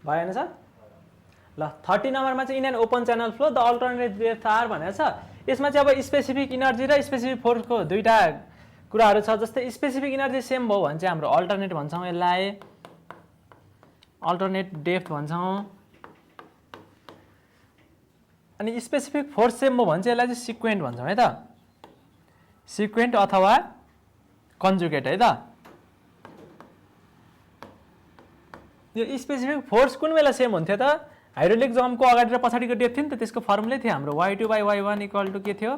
भएन सर? ल 30 नम्बरमा चाहिँ in an open channel flow the alternate depth are भनेको छ। यसमा चाहिँ अब स्पेसिफिक इनर्जी र स्पेसिफिक फोर्सको दुईटा कुराहरू छ। जस्तै स्पेसिफिक इनर्जी सेम भयो भने चाहिँ हाम्रो अल्टरनेट भन्छौँ, यसलाई अल्टरनेट डेप्थ भन्छौँ। अनि स्पेसिफिक फोर्स सेम भयो भने चाहिँ यसलाई चाहिँ सिक्वेन्ट भन्छौँ है त, सिक्वेन्ट अथवा कन्जुगेट है त। यो स्पेसिफिक फोर्स कुन बेला सेम हुन्थ्यो त? हाइड्रोलिक जम्पको अगाडि र पछाडिको डेप्थ थियो नि त, त्यसको फर्मुलै थियो हाम्रो y2/y1 = के थियो?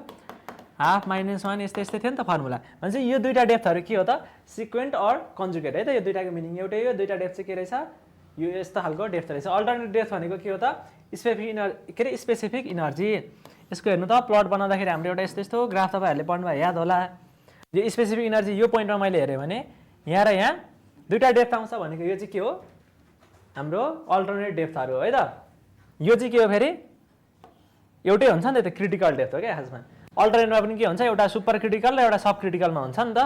हाफ माइनस 1 यस्तै यस्तै थियो नि त फर्मुला। भने चाहिँ यो दुईटा डेप्थहरू के हो त? सिक्वेन्ट अर कन्जुगेट है त। यो दुईटाको मिनिङ एउटै हो। दुईटा डेप्थ चाहिँ के रहेछ? यो यस्तो खालको डेप्थ रहेछ। अल्टरनेट डेप्थ भनेको के हो त? Specific energy. यसको हेर्नु त प्लट बनाउँदाखेरि हाम्रो एउटा यस्तो यस्तो ग्राफ तपाईँहरूले पढ्नुभयो याद होला। यो स्पेसिफिक इनर्जी यो पोइन्टमा मैले हेरेँ भने यहाँ र यहाँ दुईटा डेप्थ आउँछ भनेको यो चाहिँ के हो? हाम्रो अल्टरनेट डेप्थहरू हो है त। यो चाहिँ के हो फेरि? एउटै हुन्छ नि त, क्रिटिकल डेप्थ हो क्या खासमा। अल्टरनेटमा पनि के हुन्छ? एउटा सुपर क्रिटिकल र एउटा सब क्रिटिकलमा हुन्छ नि त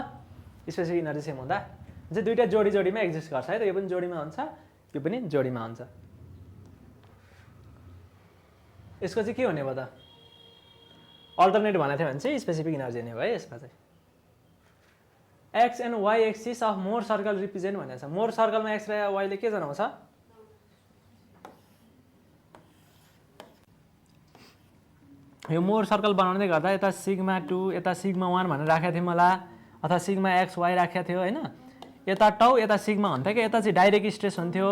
स्पेसिफिक इनर्जी सेम हुँदा। चाहिँ दुईटा जोडी जोडीमा एक्जिस्ट गर्छ है त। यो पनि जोडीमा हुन्छ, यो पनि जोडीमा हुन्छ। यसको चाहिँ के हुने भयो त? अल्टरनेट भनेको थियो भने चाहिँ स्पेसिफिक इनर्जी नै भयो यसमा चाहिँ। X and Y axis of Mohr circle represent भनेको छ। मोर सर्कलमा एक्स र वाइले के जनाउँछ? यो मोर सर्कल बनाउँदै गर्दा यता सिग्मा 2 यता सिग्मा 1 भनेर राखेको थिएँ मलाई, अथवा सिग्मा एक्स वाइ राखेको थियो होइन। यता टाउ यता सिग्मा हुन्थ्यो कि यता चाहिँ डाइरेक्ट स्ट्रेस हुन्थ्यो,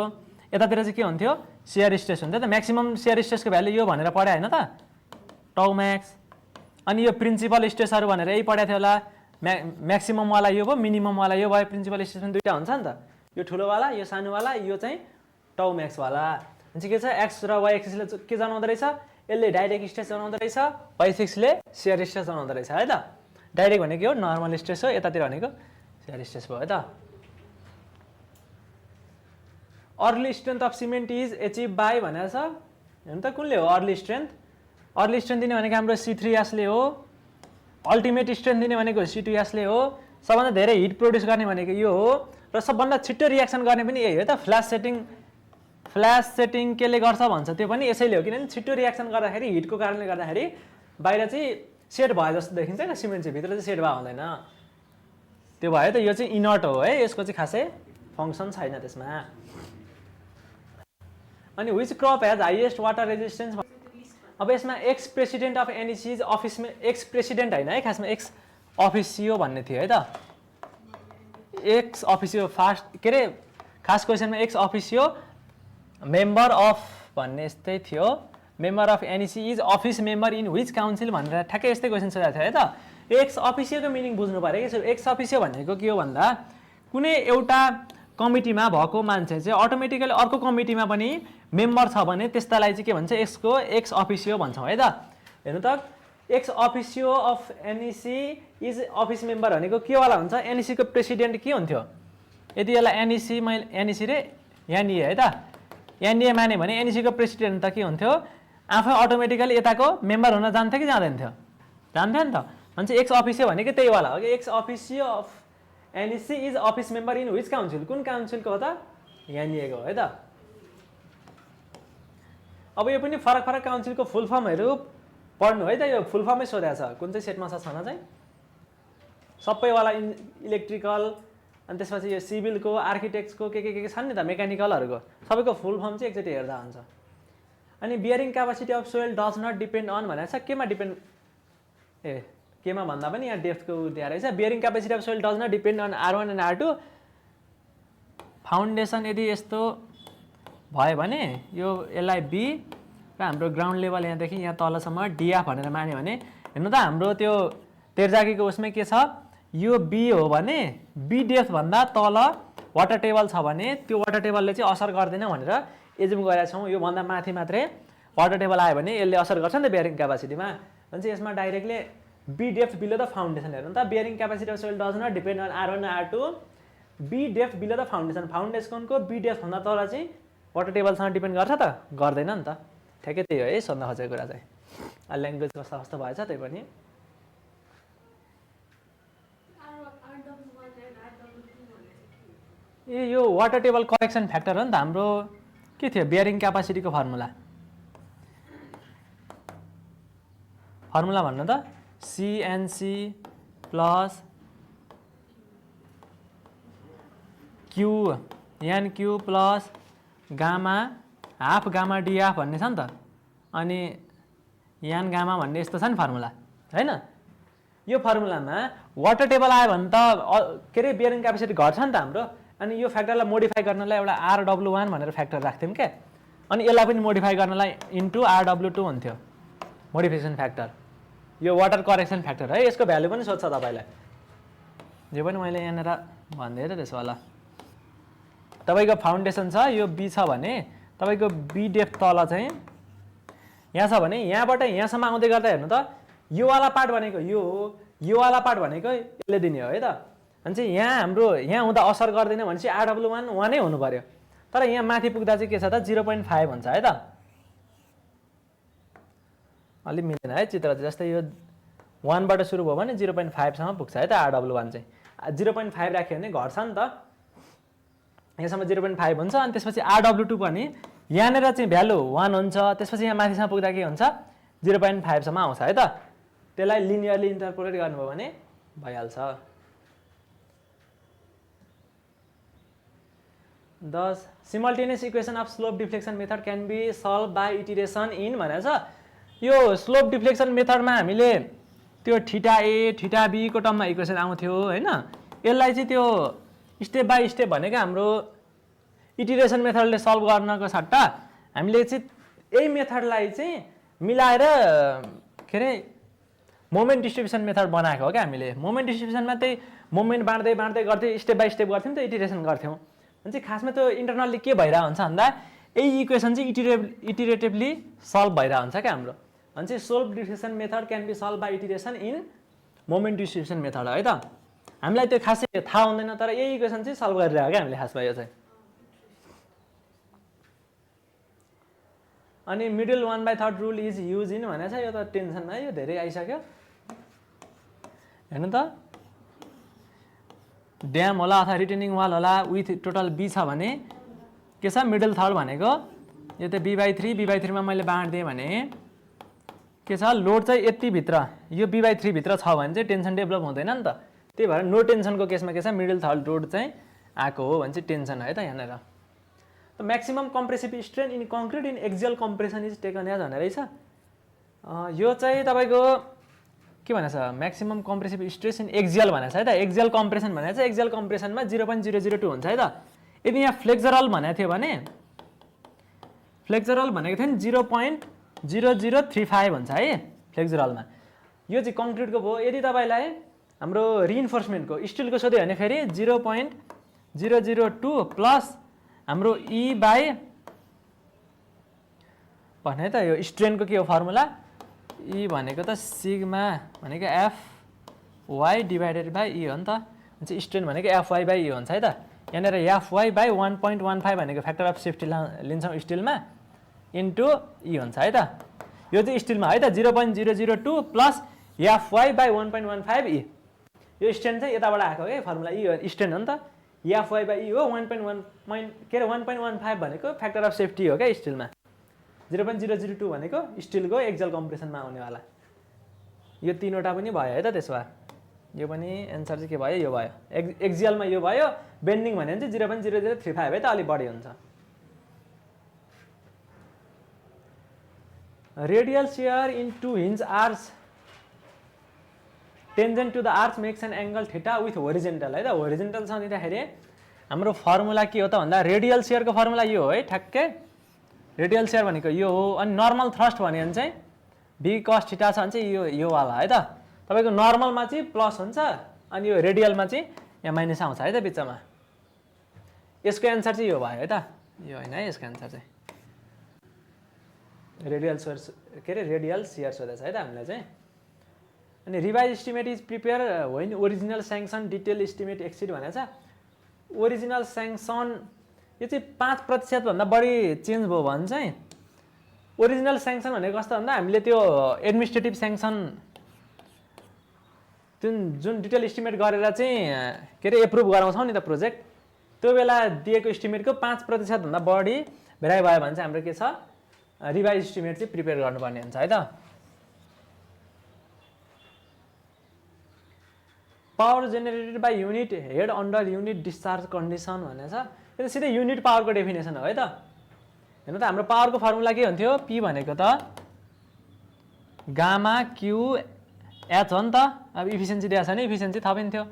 यतातिर चाहिँ के हुन्थ्यो? सियर स्ट्रेस हुन्थ्यो त। म्याक्सिमम सियर स्ट्रेसको भ्यालु यो भनेर पढायो होइन त, टाउ म्याक्स। अनि यो प्रिन्सिपल स्ट्रेसहरू भनेर यही पढाएको थियो होला। म्याक्सिममवाला यो भयो, मिनिममवाला यो भयो। प्रिन्सिपल स्ट्रेस पनि दुईवटा हुन्छ नि त, यो ठुलोवाला यो सानोवाला, यो चाहिँ टाउ म्याक्सवाला। भने चाहिँ के छ? एक्स र वाइ एक्सिसले के जनाउँदो रहेछ? यसले डाइरेक्ट स्ट्रेस जनाउँदो रहेछ, वाइ एक्सिसले सियर स्ट्रेस जनाउँदो रहेछ है त। डाइरेक्ट भनेको हो नर्मल स्ट्रेस हो, यतातिर भनेको सियर स्ट्रेस भयो है त। Early strength of cement is achieve by भनेको छ। हेर्नु त कुनले हो अर्ली स्ट्रेन्थ? अर्ली स्ट्रेन्थ दिने भनेको हाम्रो C3S ले हो। अल्टिमेट स्ट्रेन्थ दिने भनेको C2S ले हो। सबभन्दा धेरै हिट प्रड्युस गर्ने भनेको यो हो। र सबभन्दा छिट्टो रियाक्सन गर्ने पनि यही हो त। फ्ल्यास सेटिङ केले गर्छ भन्छ, त्यो पनि यसैले हो। किनभने छिट्टो रियाक्सन गर्दाखेरि हिटको कारणले गर्दाखेरि बाहिर चाहिँ सेट भयो जस्तो देखिन्छ क्या सिमेन्ट चाहिँ, भित्र चाहिँ सेट भयो हुँदैन। त्यो भयो त। यो चाहिँ इनर्ट हो है, यसको चाहिँ खासै फङ्सन छैन त्यसमा। अनि which crop has highest water resistance? अब यसमा एक्स प्रेसिडेन्ट अफ एनी चिज अफिसमा, एक्स प्रेसिडेन्ट होइन है खासमा, एक्स अफिसियो भन्ने थियो है त। एक्स अफिसियो फास्ट के अरे खास क्वेसनमा एक्स अफिसियो मेम्बर अफ भन्ने यस्तै थियो। Member of NEC is office member in which council भनेर ठ्याक्कै यस्तै क्वेसन सोधेको थियो है त। एक्स अफिसियोको मिनिङ बुझ्नु पऱ्यो कि। एक्स अफिसियो भनेको के हो भन्दा कुनै एउटा कमिटीमा भएको मान्छे चाहिँ अटोमेटिकली अर्को कमिटीमा पनि मेम्बर छ भने त्यसलाई चाहिँ के भन्छ? यसको एक्स अफिसियो भन्छौँ है त। हेर्नु त, x officio of NEC is office member भनेको के वाला हुन्छ? एनइसीको प्रेसिडेन्ट के हुन्थ्यो? यदि यसलाई एनइसी र एनइए है त, एनइए माने भने एनइसीको प्रेसिडेन्ट त के हुन्थ्यो? आफै अटोमेटिकली यताको मेम्बर हुन जान्थ्यो कि जाँदैन थियो? जान्थ्यो नि त। भन्छ एक्स अफिसियो भनेको त्यही वाला हो कि। X officio of NEC is office member in which council? कुन काउन्सिलको हो त? एनइएको हो है त। अब यो पनि फरक फरक काउन्सिलको फुल फर्महरू पढ्नु है त। यो फुल फर्मै सोधेको छ, कुन चाहिँ सेटमा छ छन चाहिँ सबैवाला इलेक्ट्रिकल, अनि त्यसपछि यो सिभिलको, आर्किटेक्ट्सको के छन् नि त, मेकानिकलहरूको सबैको फुल फर्म चाहिँ एकचोटि हेर्दा हुन्छ। अनि bearing capacity of soil does not depend on भनेको छ। केमा डिपेन्ड? केमा भन्दा पनि यहाँ डेप्थको दिएर रहेछ। Bearing capacity of soil does not depend on R1 and R2। Foundation यदि यस्तो भयो भने यो यसलाई बी र हाम्रो ग्राउन्ड लेभल यहाँदेखि यहाँ तलसम्म डिएफ भनेर मान्यो भने, हेर्नु त हाम्रो त्यो तेर्जाकीको उसमै के छ? यो बी हो भने बी डेप्थ भन्दा तल वाटर टेबल छ भने त्यो वाटर टेबलले चाहिँ असर गर्दैन भनेर एजुम गरेका छौँ। यो भन्दा माथि मात्रै वाटर टेबल आयो भने यसले असर गर्छ नि त बियरिङ क्यापासिटीमा। भने चाहिँ यसमा directly B depth below the foundation. हेर्नु त, bearing capacity of soil does not depend on R1 R2, B depth below the foundation. फाउन्डेसनको बी डेप्थ भन्दा तल चाहिँ वाटर टेबलसँग डिपेन्ड गर्छ त? गर्दैन नि त। ठ्याक्कै त्यही हो है सोध्न खोजेको कुरा चाहिँ। ल्याङ्ग्वेज कस्तो कस्तो भएछ त्यही पनि। यो वाटर टेबल करेक्सन फ्याक्टर हो नि त हाम्रो। के थियो बियरिङ क्यापासिटीको फर्मुला भन्नु त CNC plus NQ plus gamma half gamma डिएफ भन्ने छ नि त अनि यान गामा भन्ने यस्तो छ नि फर्मुला हैन यो फर्मुलामा वाटर टेबल आयो भने त के रे बियरिङ क्यापासिटी घट्छ नि त हाम्रो अनि यो फ्याक्टरलाई मोडिफाई गर्नलाई एउटा RW1 भनेर फ्याक्टर राख्थ्यौं के अनि यसलाई पनि मोडिफाई गर्नलाई इन्टु RW2 हुन्थ्यो मोडिफिकेसन फ्याक्टर यो वाटर करेक्सन फ्याक्टर है यसको भ्यालु पनि सोध्छ तपाईलाई जे पनि मैले यहाँनेर भन्दै त त्यसो होला तपाईको फाउन्डेसन छ यो B छ भने तपाईको B डेप्थ तल चाहिँ यहाँ छ भने यहाँबाट यहाँसम्म आउँदै गर्दा हेर्नु त यो वाला पार्ट भनेको यो वाला पार्ट भनेको यसले दिने हो है त अनि चाहिँ यहाँ हाम्रो यहाँ हुँदा असर गर्दैन भनेपछि RW1 1 नै हुनु पर्यो तर यहाँ माथि पुग्दा चाहिँ के छ त 0.5 हुन्छ है त अलि मिलेन है चित्र जस्तै यो 1 बाट सुरु भयो भने 0.5 सम्म पुग्छ है त RW1 चाहिँ 0.5 राख्यो भने घट्छ नि त यहाँसम्म 0.5 हुन्छ अनि त्यसपछि RW2 पनि यहाँनेर चाहिँ भ्यालु 1 हुन्छ त्यसपछि यहाँ माथिसम्म पुग्दा के हुन्छ 0.5 सम्म आउँछ है त त्यसलाई लिनियरली इन्टरपोलेट गर्नुभयो भने भइहाल्छ Thus, simultaneous equation of slope deflection method can be solved by iteration in भनेको छ यो स्लोप डिफ्लेक्सन मेथडमा हामीले त्यो थीटा A थीटा B को टर्ममा इक्वेसन आउँथ्यो हैन यसलाई चाहिँ त्यो स्टेप बाइ स्टेप भनेको हाम्रो इटिरेसन मेथडले सल्भ गर्नको सट्टा हामीले चाहिँ यही मेथडलाई चाहिँ मिलाएर के रे मोमेन्ट डिस्ट्रिब्युसन मेथड बनाएको हो के हामीले मोमेन्ट डिस्ट्रिब्युसनमा त्यही मोमेन्ट बाँड्दै बाँड्दै गर्दै स्टेप बाइ स्टेप गर्थ्यौं त इटिरेसन गर्थ्यौं अनि चाहिँ खासमा त्यो इन्टरनली के भइरा हुन्छ भन्दा यही इक्वेसन चाहिँ इटिरेटिभली सल्भ भइरा हुन्छ के हाम्रो अनि चाहिँ slope deflection method can be solve by iteration in moment distribution method है त हामीलाई त्यो खासै थाहा हुँदैन तर यही इक्वेसन चाहिँ सल्भ गरिरहेको क्या हामीले खासमा यो चाहिँ अनि middle 1/3 rule is use in भनेको छ यो त टेन्सनमा यो धेरै आइसक्यो हेर्नु त ड्याम होला अथवा रिटेनिङ वाल होला विथ टोटल B छ भने के छ मिडल थर्ड भनेको यो त B/3 मा मैले बाँड्दिएँ भने के छ लोड चाहिँ यति भित्र यो B/3 भित्र छ भने चाहिँ टेन्सन डेभलप हुँदैन नि त त्यही भएर नो टेन्सनको केसमा के छ मिडल थर्ड लोड चाहिँ आएको हो भने चाहिँ टेन्सन है त यहाँनेर त maximum compressive strain in concrete in axial compression is taken as भनेर रहेछ यो चाहिँ तपाईको के भनेछ maximum compressive stress in axial भनेछ है त एक्सियल कम्प्रेसन भनेको चाहिँ एक्सियल कम्प्रेसनमा 0.002 हुन्छ है त यदि यहाँ फ्लेक्सरल भनेको थियो भने फ्लेक्सरल भनेको थियो नि 0.0035 हुन्छ है फ्लेक्सरलमा यो चाहिँ कङ्क्रिटको भयो यदि तपाईलाई हाम्रो रिइन्फोर्समेन्टको स्टिलको सोध्यो भने फेरि 0.002 प्लस हाम्रो E बाइ भने त यो स्ट्रेनको के हो फर्मुला E भनेको त सिग्मा भनेको FY डिभाइडेड बाइ E हो नि त अनि स्ट्रेन भनेको FY बाइ E हुन्छ है त यहाँनेर FY बाइ 1.15 भनेको फ्याक्टर अफ सेफ्टी लिन्छौँ स्टिलमा इन्टु E हुन्छ है त यो चाहिँ स्टिलमा है त 0.002 प्लस FY बाइ 1.15 E यो स्ट्रेन चाहिँ यताबाट आएको के फर्मुला E स्ट्रेन हो नि त FY बाइ E हो 1.15 भनेको फ्याक्टर अफ सेफ्टी हो क्या स्टिलमा 0.002 भनेको स्टिलको एक्सियल कम्प्रेसनमा आउनेवाला यो तीनवटा पनि भयो है त त्यसो भए यो पनि एन्सर चाहिँ के भयो यो भयो एक्सियलमा यो भयो बेन्डिङ भन्यो भने चाहिँ 0.0035 है त अलि बढी हुन्छ radial shear in 2 hinge arch tangent to the arch makes an angle theta with horizontal है त होरिजेन्टल छ दिँदाखेरि हाम्रो फर्मुला के हो त भन्दा रेडियल शियरको फर्मुला यो हो है ठ्याक्कै रेडियल शियर भनेको यो हो अनि नर्मल थ्रस्ट भन्यो भने चाहिँ b cos थीटा छ भने चाहिँ यो वाला है त तपाईको नर्मलमा चाहिँ प्लस हुन्छ अनि यो रेडियलमा चाहिँ यहाँ माइनस आउँछ है त बिचमा यसको एन्सर चाहिँ यो भयो है त यो हैन है यसको एन्सर चाहिँ रेडियल शियर के रे रेडियल शियर सोधेछ है त हामीलाई चाहिँ अनि revise estimate is prepare when original sanction detail estimate exceed भनेको छ ओरिजिनल स्याङ्सन यो चाहिँ 5% भन्दा बढी चेन्ज भयो भने चाहिँ ओरिजिनल स्याङ्सन भनेको कस्तो भन्दा हामीले त्यो एडमिनिस्ट्रेटिभ स्याङ्सन जुन डिटेल एस्टिमेट गरेर चाहिँ के रे एप्रुभ गराउँछौँ नि त प्रोजेक्ट त्यो बेला दिएको इस्टिमेटको 5% भन्दा बढी भेराइ भयो भने चाहिँ हाम्रो के छ रिभाइज इस्टिमेट चाहिँ प्रिपेयर गर्नुपर्ने हुन्छ है त power generated by unit head under unit discharge condition भनेको छ यो त सिधै युनिट पावरको डेफिनेसन हो है त हेर्नु त हाम्रो पावरको फर्मुला के हुन्थ्यो पी भनेको त गामा क्यू एच हो नि त अब इफिसियन्सी दिएको छ भने इफिसियन्सी थपिन्थ्यो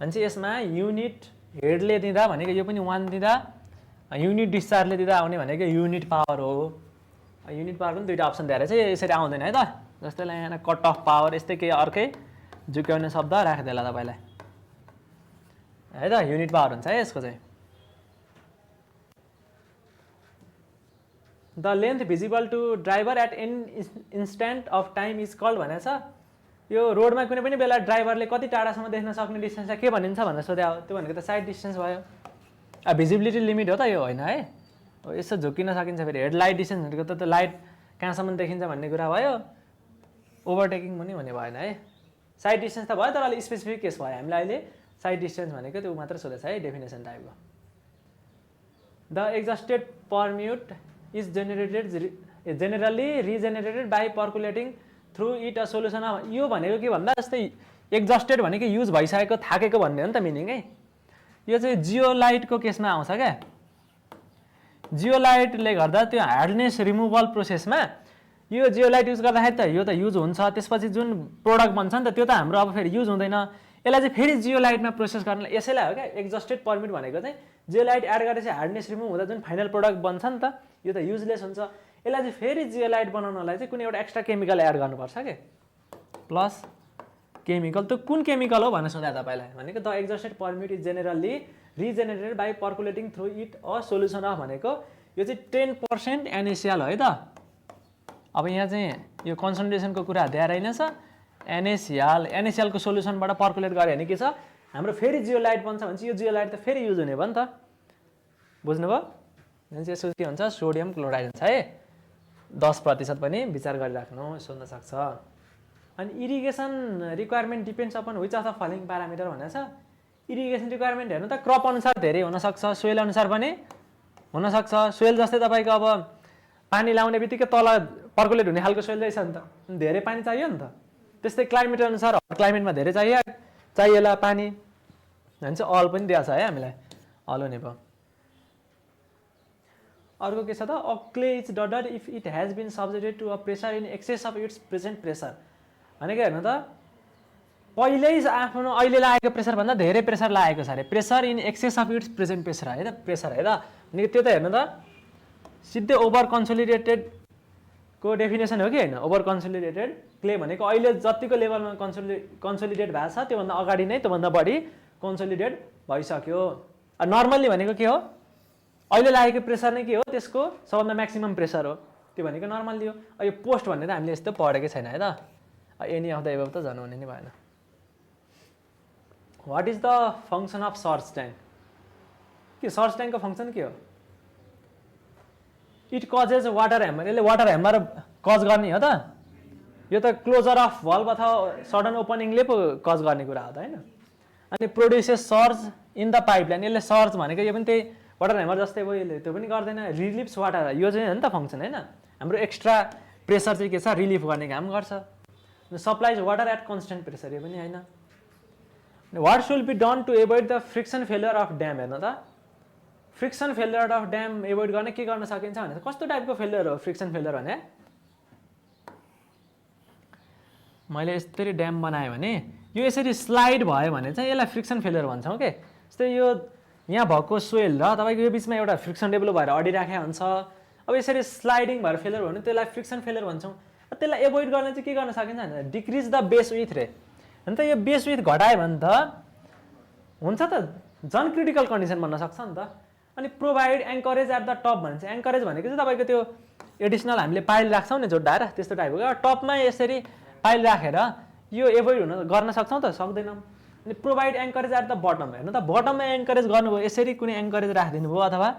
भने चाहिँ यसमा युनिट हेडले दिँदा भनेको यो पनि 1 दिँदा युनिट डिस्चार्जले दिँदा आउने भनेको युनिट पावर हो युनिट पावर पनि दुईटा अप्सन दिएर चाहिँ यसरी आउँदैन है त जस्तै यहाँ कट अफ पावर यस्तै केही अर्कै झुक्याउने शब्द राखिदिएला तपाईँलाई है त युनिट पावर हुन्छ है यसको चाहिँ the length visible to driver at any instant of time is called भनेको छ यो रोडमा कुनै पनि बेला ड्राइभरले कति टाढासम्म देख्न सक्ने डिस्टेन्सलाई के भनिन्छ भनेर सोध्या हो त्यो भनेको त साइड डिस्टेन्स भयो भिजिबिलिटी लिमिट हो त यो होइन है यसो झुकिन सकिन्छ फेरि हेडलाइट डिस्टेन्स भनेको त लाइट कहाँसम्म देखिन्छ भन्ने कुरा भयो ओभरटेकिङ पनि भन्ने भएन है साइड डिस्टेन्स त भयो तर अलिक स्पेसिफिक केस भयो हामीले अहिले साइड डिस्टेन्स भनेको त्यो मात्र सोधेछ है डेफिनेसन टाइपको the exhausted permutit is generally regenerated by percolating through it a solution यो भनेको के भन्दा जस्तै एक्जस्टेड भनेको युज भइसकेको थाकेको भन्ने हो नि त मिनिङ है यो चाहिँ जियोलाइटको केसमा आउँछ क्या जियोलाइटले गर्दा त्यो हार्डनेस रिमुभल प्रोसेसमा यो जियोलाइट युज गर्दाखेरि त यो त युज हुन्छ त्यसपछि जुन प्रोडक्ट बन्छ नि त त्यो त हाम्रो अब फेरि युज हुँदैन यसलाई चाहिँ फेरि जियोलाइटमा प्रोसेस गर्नलाई यसैलाई हो क्या एक्जस्टेड परमिट भनेको चाहिँ जियोलाइट एड गरेपछि हार्डनेस रिमुभ हुँदा जुन फाइनल प्रोडक्ट बन्छ नि त यो त युजलेस हुन्छ यसलाई चाहिँ फेरि जियोलाइट बनाउनलाई चाहिँ कुनै एउटा एक्स्ट्रा केमिकल एड गर्नुपर्छ के प्लस केमिकल त्यो कुन केमिकल हो भनेर सोधा तपाईँलाई भनेको the exhausted permutit is generally regenerated by percolating through it a solution of भनेको यो चाहिँ 10% NaCl हो है त अब यहाँ चाहिँ यो कन्सन्ट्रेसनको कुरा दिएर रहेनछ NaCl को सोल्युसनबाट पर्कुलेट गऱ्यो भने के छ हाम्रो फेरि जियोलाइट बन्छ भने चाहिँ यो जियोलाइट त फेरि युज हुने भयो नि त बुझ्नुभयो भनेपछि यसको के हुन्छ सोडियम क्लोराइड हुन्छ है 10% पनि विचार गरिराख्नु सोध्न सक्छ अनि irrigation requirement depends upon which of the following parameter भनेको छ इरिगेसन रिक्वायरमेन्ट हेर्नु त क्रप अनुसार धेरै हुनसक्छ सोइल अनुसार पनि हुनसक्छ सोइल जस्तै तपाईँको अब पानी लाउने बित्तिकै तल पर्कुलेट हुने खालको सोइल रहेछ नि त धेरै पानी चाहियो नि त त्यस्तै क्लाइमेट अनुसार हट क्लाइमेटमा धेरै चाहिएला पानी भने चाहिँ अल पनि दिएको छ है हामीलाई अल हुने भयो अर्को के छ त अ क्ले इज डडड if it has been subjected to a pressure in excess of its present pressure भनेको हेर्नु त पहिल्यै आफ्नो अहिले लागेको प्रेसरभन्दा धेरै प्रेसर लागेको छ अरे pressure in excess of its present pressure है त भनेको त्यो त हेर्नु त सिधै ओभर कन्सोलिडेटेडको डेफिनेसन हो कि होइन ओभर कन्सोलिडेटेड क्ले भनेको अहिले जतिको लेभलमा कन्सोलिडेट भएको छ त्योभन्दा अगाडि नै त्योभन्दा बढी कन्सोलिडेट भइसक्यो नर्मल्ली भनेको के हो अहिले लागेको प्रेसर नै के हो त्यसको सबभन्दा म्याक्सिमम प्रेसर हो त्यो भनेको नर्मल्ली हो यो पोस्ट भन्ने त हामीले यस्तो पढेकै छैन है त एनी अफ द एबभ त जानु हुने नै भएन what is the function of surge tank के सर्च ट्याङ्कको फङ्सन के हो इट कजेज वाटर ह्यामर यसले वाटर ह्यामर कज गर्ने हो त यो त क्लोजर अफ भल्भ अथवा सडन ओपनिङले पो कज गर्ने कुरा हो त होइन अनि produces surge in the pipeline यसले सर्च भनेको यो पनि त्यही वाटर ह्यामर जस्तै भयो यसले त्यो पनि गर्दैन रिलिफ्स वाटर यो चाहिँ हो नि त फङ्सन होइन हाम्रो एक्स्ट्रा प्रेसर चाहिँ के छ रिलिफ गर्ने काम गर्छ supplies water at constant pressure यो पनि होइन what should be done to avoid the friction failure of dam हेर्नु त friction failure of dam avoid गर्न के गर्न सकिन्छ भने कस्तो टाइपको फेलियर हो फ्रिक्सन फेलियर भने मैले यसरी ड्याम बनाएँ भने यो यसरी स्लाइड भयो भने चाहिँ यसलाई फ्रिक्सन फेलियर भन्छौँ के जस्तै यो यहाँ भएको सोइल र तपाईँको यो बिचमा एउटा फ्रिक्सन डेभलप भएर अडिराखेको हुन्छ अब यसरी स्लाइडिङ भएर फेलियर भयो भने त्यसलाई फ्रिक्सन फेलियर भन्छौँ त्यसलाई एभोइड गर्न चाहिँ के गर्न सकिन्छ भने डिक्रिज द बेस विथ रे अनि त यो बेस विथ घटायो भने त हुन्छ त झन् क्रिटिकल कन्डिसन बन्न सक्छ नि त अनि provide anchorage at the top भन्छ एङ्करेज भनेको चाहिँ तपाईँको त्यो एडिसनल हामीले पाइल राख्छौँ नि जोड्डाएर त्यस्तो टाइपको क्या टपमा यसरी पाइल राखेर यो एभोइड गर्न सक्छौँ त सक्दैनौँ अनि provide anchorage at the bottom हेर्नु त बटममा एङ्करेज गर्नुभयो यसरी कुनै एङ्करेज राखिदिनु भयो अथवा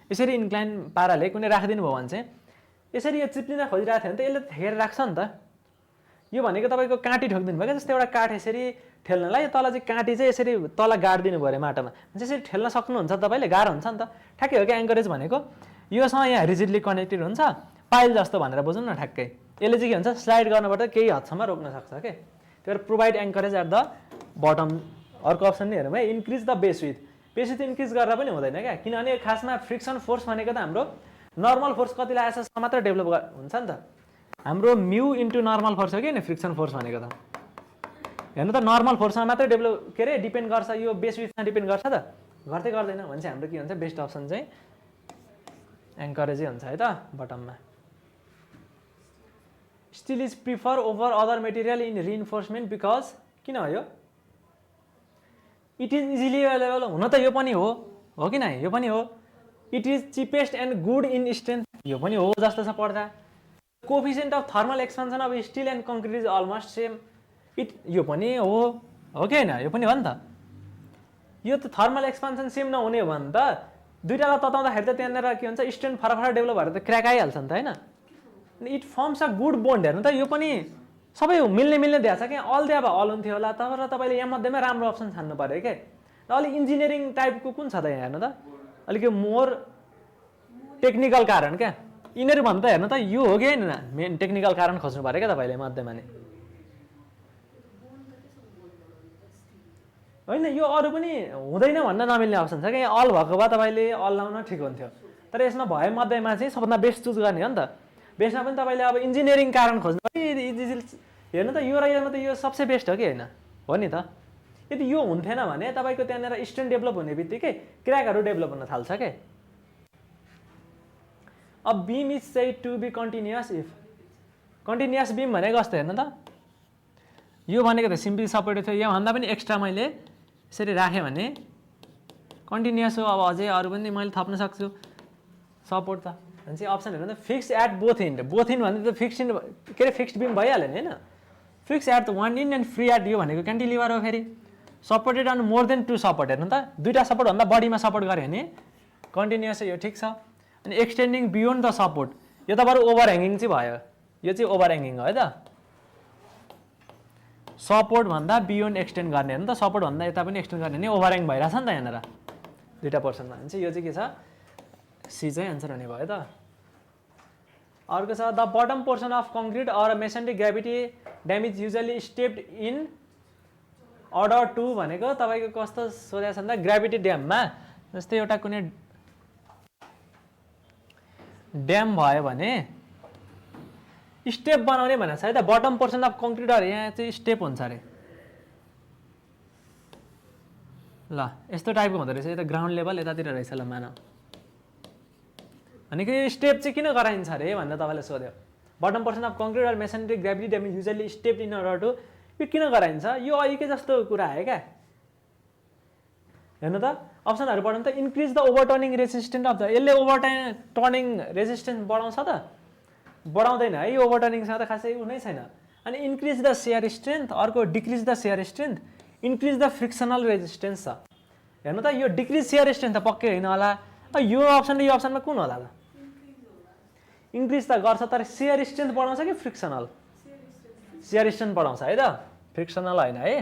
यसरी इन्क्लाइन पाराले कुनै राखिदिनु भयो भने चाहिँ यसरी यो चिप्लिँदा खोजिरहेको थियो भने त यसले हेरेर राख्छ नि त यो भनेको तपाईँको काँटी ठोकिदिनु भयो क्या जस्तै एउटा काठ यसरी ठेल्नलाई तल चाहिँ काँटी चाहिँ यसरी तल गाडिदिनु पऱ्यो माटोमा यसरी ठेल्न सक्नुहुन्छ तपाईँले गाह्रो हुन्छ नि त ठ्याक्कै हो क्या एङ्करेज भनेको योसँग यहाँ रिजिडली कनेक्टेड हुन्छ पाइल जस्तो भनेर बुझौँ न ठ्याक्कै यसले चाहिँ के हुन्छ स्लाइड गर्नबाट केही हदसम्म रोक्न सक्छ के त्यही भएर provide anchorage at the bottom अर्को अप्सन नि हेरौँ है increase the base with increase गरेर पनि हुँदैन क्या किनभने खासमा फ्रिक्सन फोर्स भनेको त हाम्रो नर्मल फोर्स कतिलाई आएछ मात्र डेभलप हुन्छ नि त हाम्रो म्यू इन्टु नर्मल फोर्स हो कि नि फ्रिक्सन फोर्स भनेको त हेर्नु त नर्मल फोर्समा मात्रै डेभलप के अरे डिपेन्ड गर्छ यो बेस विथमा डिपेन्ड गर्छ त गर्दै गर्दैन भने चाहिँ हाम्रो के हुन्छ बेस्ट अप्सन चाहिँ एङ्करेजै हुन्छ है त बटममा steel is prefer over other material in reinforcement because किन हो यो इट इज इजिली एभाइलेबल हुन त यो पनि हो कि न यो पनि हो it is cheapest and good in strength यो पनि हो जस्तो छ पढ्दा coefficient of thermal expansion of still and concrete is almost same यो पनि हो कि होइन यो पनि हो नि त यो त थर्मल एक्सपेन्सन सेम नहुने हो भने त दुईटालाई तताउँदाखेरि त त्यहाँनिर के हुन्छ स्ट्रेन्थ फरक फरक डेभलप भएर त क्र्याक आइहाल्छ नि त होइन it firms a good bond हेर्नु त यो पनि सबै मिल्ने दिएको छ क्या अल दिए अब अल हुन्थ्यो होला तर तपाईँले यहाँ मध्येमा राम्रो अप्सन छान्नु पऱ्यो क्या र अलिक इन्जिनियरिङ टाइपको कुन छ त यहाँ हेर्नु त अलिक मोर टेक्निकल कारण क्या यिनीहरू भन्नु त हेर्नु त यो हो कि होइन मेन टेक्निकल कारण खोज्नु पऱ्यो क्या तपाईँले मध्येमा नि होइन यो अरू पनि हुँदैन भन्न नमिल्ने अप्सन छ क्या अल भएको भए तपाईँले अल लाउन ठिक हुन्थ्यो तर यसमा भए मध्येमा चाहिँ सबभन्दा बेस्ट चुज गर्ने हो नि त बेस्टमा पनि तपाईँले अब इन्जिनियरिङ कारण खोज्नु हेर्नु त यो र योमा त यो सबसे बेस्ट हो कि होइन हो नि त यदि यो हुन्थेन भने तपाईँको त्यहाँनिर स्ट्रेन्थ डेभलप हुने बित्तिकै क्र्याकहरू डेभलप हुन थाल्छ क्या अब beam is said to be continuous if continuous beam भनेको कस्तो हेर्नु त यो भनेको त सिम्पली सपोर्टेड थियो योभन्दा पनि एक्स्ट्रा मैले यसरी राखेँ भने कन्टिन्युअस हो अब अझै अरू पनि मैले थप्न सक्छु सपोर्ट त भने चाहिँ अप्सन हेर्नु त फिक्स एट बोथ इन्ड भने त फिक्स इन्ड के अरे फिक्स्ड बिम भइहाल्यो नि होइन fix at the one end and free at यो भनेको क्यान्टिलिभर हो फेरि supported on more than 2 support हेर्नु त दुईवटा सपोर्टभन्दा बढीमा सपोर्ट गऱ्यो भने कन्टिन्युअस यो ठिक छ अनि एक्सटेन्डिङ बियोन्ड द सपोर्ट यो त बरु ओभर ह्याङ्गिङ चाहिँ भयो यो चाहिँ ओभर ह्याङ्गिङ हो है त सपोर्ट भन्दा बियोन्ड एक्सटेन्ड गर्ने हेर्नु त सपोर्ट भन्दा यता पनि एक्सटेन्ड गर्ने नि ओभर ह्याङ भइरहेछ नि त यहाँनिर दुईवटा पोर्सनमा भने चाहिँ यो चाहिँ के छ सी चाहिँ एन्सर हुने भयो त अर्को छ the bottom portion of concrete or masonry gravity damage usually stepped in order to भनेको तपाईँको कस्तो सोधेको छ भन्दा ग्राभिटी ड्याममा जस्तै एउटा कुनै ड्याम भयो भने स्टेप बनाउने भनेको छ है त बटम पोर्सन अफ कङ्क्रिट अरे यहाँ चाहिँ स्टेप हुन्छ अरे ल यस्तो टाइपको हुँदो रहेछ यो त ग्राउन्ड लेभल यतातिर रहेछ ल मानव भनेको यो स्टेप चाहिँ किन गराइन्छ अरे भनेर तपाईँले सोध्यो bottom portion of concrete or masonry gravity damage usually step in order to यो किन गराइन्छ यो अहिलेकै जस्तो कुरा आयो क्या हेर्नु त अप्सनहरू पढ्नु त increase the ओभरटर्निङ resistance of the यसले ओभरटर्निङ रेजिस्टेन्स बढाउँछ त बढाउँदैन है यो ओभरटर्निङसँग त खासै उ नै छैन अनि इन्क्रिज द सेयर स्ट्रेन्थ अर्को decrease the share strength increase the frictional resistance छ हेर्नु त यो डिक्रिज सेयर स्ट्रेन्थ त पक्कै होइन होला यो अप्सन र यो अप्सनमा कुन होला त इन्क्रिज त गर्छ तर सेयर स्ट्रेन्थ बढाउँछ कि फ्रिक्सनल सेयर स्ट्रेन्थ बढाउँछ है त फ्रिक्सनल होइन है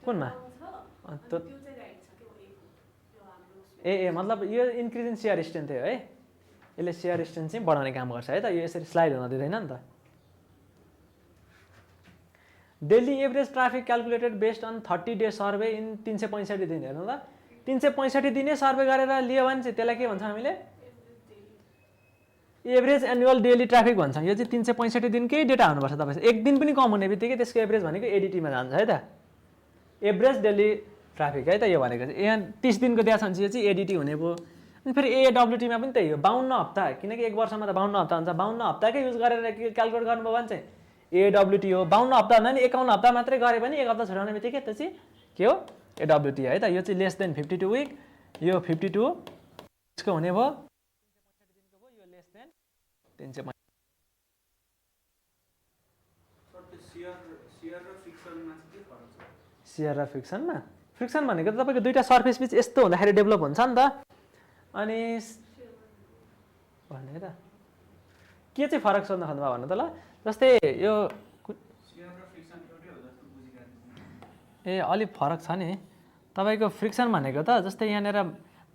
कुनमा ए मतलब यो इन्क्रिज इन सेयर स्ट्रेन्थ हो है यसले सेयर स्ट्रेन्थ चाहिँ बढाउने काम गर्छ है त यो यसरी स्लाइड हुन दिँदैन नि त daily average traffic calculated based on 30 day survey in 365 दिन हेर्नु त 365 दिनै सर्वे गरेर लियो भने चाहिँ त्यसलाई के भन्छ हामीले एभरेज एनुअल डेली ट्राफिक भन्छ यो चाहिँ 365 दिनकै डेटा हुनुपर्छ तपाईँ एक दिन पनि कम हुने बित्तिकै त्यसको एभरेज भनेको एडिटीमा जान्छ है त एभरेज डेली ट्राफिक है त यो भनेको चाहिँ यहाँ 30 दिनको दिएको छ भने यो चाहिँ एडिटी हुने भयो अनि फेरि एडब्ल्युटीमा पनि त्यही हो 52 हप्ता किनकि एक वर्षमा त 52 हप्ता हुन्छ 52 हप्ताकै युज गरेर क्यालकुलेट गर्नुभयो भने चाहिँ एडब्ल्युटी हो 52 हप्ता भन्दा नि 51 हप्ता मात्रै गरे पनि एक हप्ता छोडाउने बित्तिकै त्यो चाहिँ के हो एडब्ल्युटी है त यो चाहिँ लेस देन 52 विक यो 52 यसको हुने भयो यो लेस देन 365 सियर र फ्रिक्सनमा फ्रिक्सन भनेको त तपाईँको दुईवटा सर्फेस बिच यस्तो हुँदाखेरि डेभलप हुन्छ नि त अनि भने त के चाहिँ फरक सोध्न खोज्नुभयो भन्नु त ल जस्तै यो ए अलिक फरक छ नि तपाईँको फ्रिक्सन भनेको त जस्तै यहाँनिर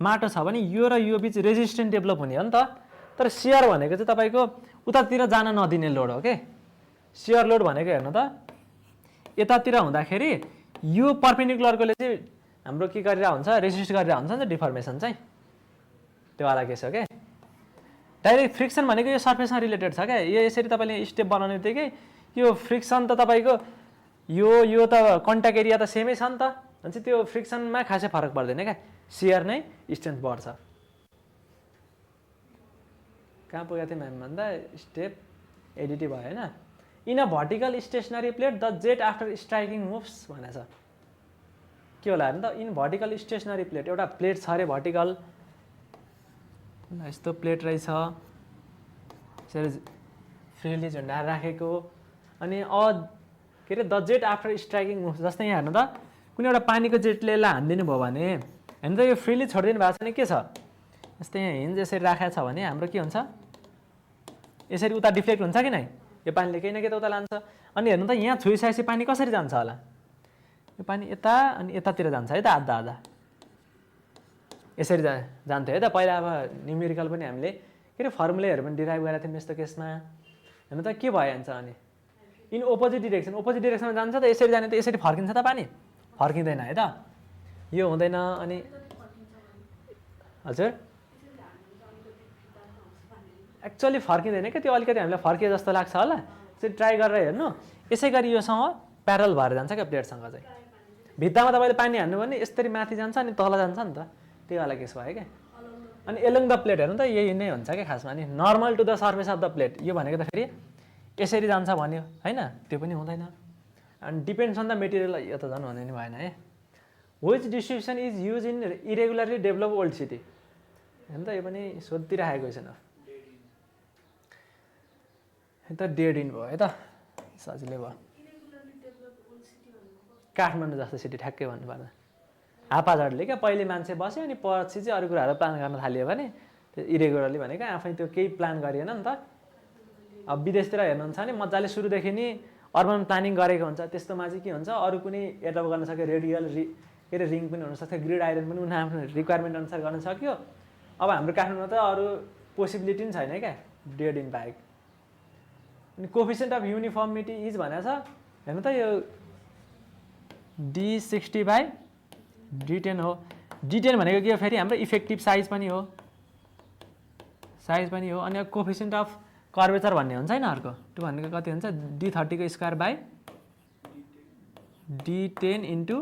माटो छ भने यो र यो बिच रेजिस्टेन्स डेभलप हुने हो नि त तर सियर भनेको चाहिँ तपाईँको उतातिर जान नदिने लोड हो के सियर लोड भनेको हेर्नु त यतातिर हुँदाखेरि यो पर्पेन्डिकुलरकोले चाहिँ हाम्रो के गरिरहेको हुन्छ रेजिस्ट गरिरहेको हुन्छ नि त डिफर्मेसन चाहिँ त्यो वाला केस हो क्या डाइरेक्ट फ्रिक्सन भनेको यो सर्फेसमा रिलेटेड छ क्या यो यसरी तपाईँले स्टेप बनाउने बित्तिकै यो फ्रिक्सन त तपाईँको यो त कन्ट्याक्ट एरिया त सेमै छ नि त भने चाहिँ त्यो फ्रिक्सनमा खासै फरक पर्दैन क्या सियर नै स्ट्रेन्थ बढ्छ कहाँ पुगेको थिएँ म्याम भन्दा स्टेप एडिटी भयो होइन in a vertical stationery plate the jet after striking moves भनेछ के होला हेर्नु त इन भर्टिकल स्टेसनरी प्लेट एउटा प्लेट छ अरे भर्टिकल यस्तो प्लेट रहेछ यसरी फ्रिली झुन्डाएर राखेको अनि के अरे the jet after striking moves जस्तै यहाँ हेर्नु त कुनै एउटा पानीको जेटले यसलाई हानिदिनु भयो भने हेर्नु त यो फ्रिली छोडिदिनु भएको छ भने के छ जस्तै यहाँ हिन्ज यसरी राखेको छ भने हाम्रो के हुन्छ यसरी उता डिफ्लेक्ट हुन्छ कि नै यो पानीले केही न केही त उता लान्छ अनि हेर्नु त यहाँ छोइसकेपछि पानी कसरी जान्छ होला यो पानी यता अनि यतातिर जान्छ है त आधा आधा यसरी जान्थ्यो है त पहिला अब न्युमेरिकल पनि हामीले के अरे फर्मुलाहरू पनि डिराइभ गरेका थियौँ यस्तो केसमा हेर्नु त के भइहाल्छ अनि इन अपोजिट डिरेक्सनमा जान्छ त यसरी जाने त यसरी फर्किन्छ त पानी फर्किँदैन है त यो हुँदैन अनि हजुर एक्चुअली फर्किँदैन क्या त्यो अलिकति हामीलाई फर्किए जस्तो लाग्छ होला चाहिँ ट्राई गरेर हेर्नु यसै गरी योसँग प्यारल भएर जान्छ क्या प्लेटसँग चाहिँ भित्तामा तपाईँले पानी हान्नु भने यसरी माथि जान्छ अनि तल जान्छ नि त त्यो वाला केस भयो क्या अनि एलोङ द प्लेट हेर्नु त यही नै हुन्छ क्या खासमा नि normal to the surface of the plate यो भनेको त फेरि यसरी जान्छ भन्यो होइन त्यो पनि हुँदैन अनि डिपेन्ड्स अन द मेटेरियल यो त झन् हुने नि भएन है which distribution is use in irregularly develop old city हेर्नु त यो पनि सोधिराखेको छैन त डेड इन भयो है त सजिलै भयो काठमाडौँ जस्तो सिटी ठ्याक्कै भन्नुपर्दा हापाझडले क्या पहिले मान्छे बस्यो अनि पछि चाहिँ अरू कुराहरू प्लान गर्न थाल्यो भने त्यो इरेगुलरली भनेको आफै त्यो केही प्लान गरिएन नि त अब विदेशतिर हेर्नुहुन्छ भने मजाले सुरुदेखि नि अर्बन प्लानिङ गरेको हुन्छ त्यस्तोमा चाहिँ के हुन्छ अरू कुनै एडप्ट गर्न सक्यो रेडियल के अरे रिङ पनि हुनसक्छ ग्रिड आइरन पनि उनीहरू आफ्नो रिक्वायरमेन्ट अनुसार गर्न सक्यो अब हाम्रो काठमाडौँमा त अरू पोसिबिलिटी पनि छैन क्या डेड इन बाहेक अनि कोफिसियन्ट अफ युनिफर्मिटी इज भनेको छ हेर्नु त यो D60/D10 हो D10 भनेको के हो फेरि हाम्रो इफेक्टिभ साइज पनि हो अनि कोफिसियन्ट अफ कर्वेचर भन्ने हुन्छ होइन अर्को त्यो भनेको कति हुन्छ D30 को square by D10 into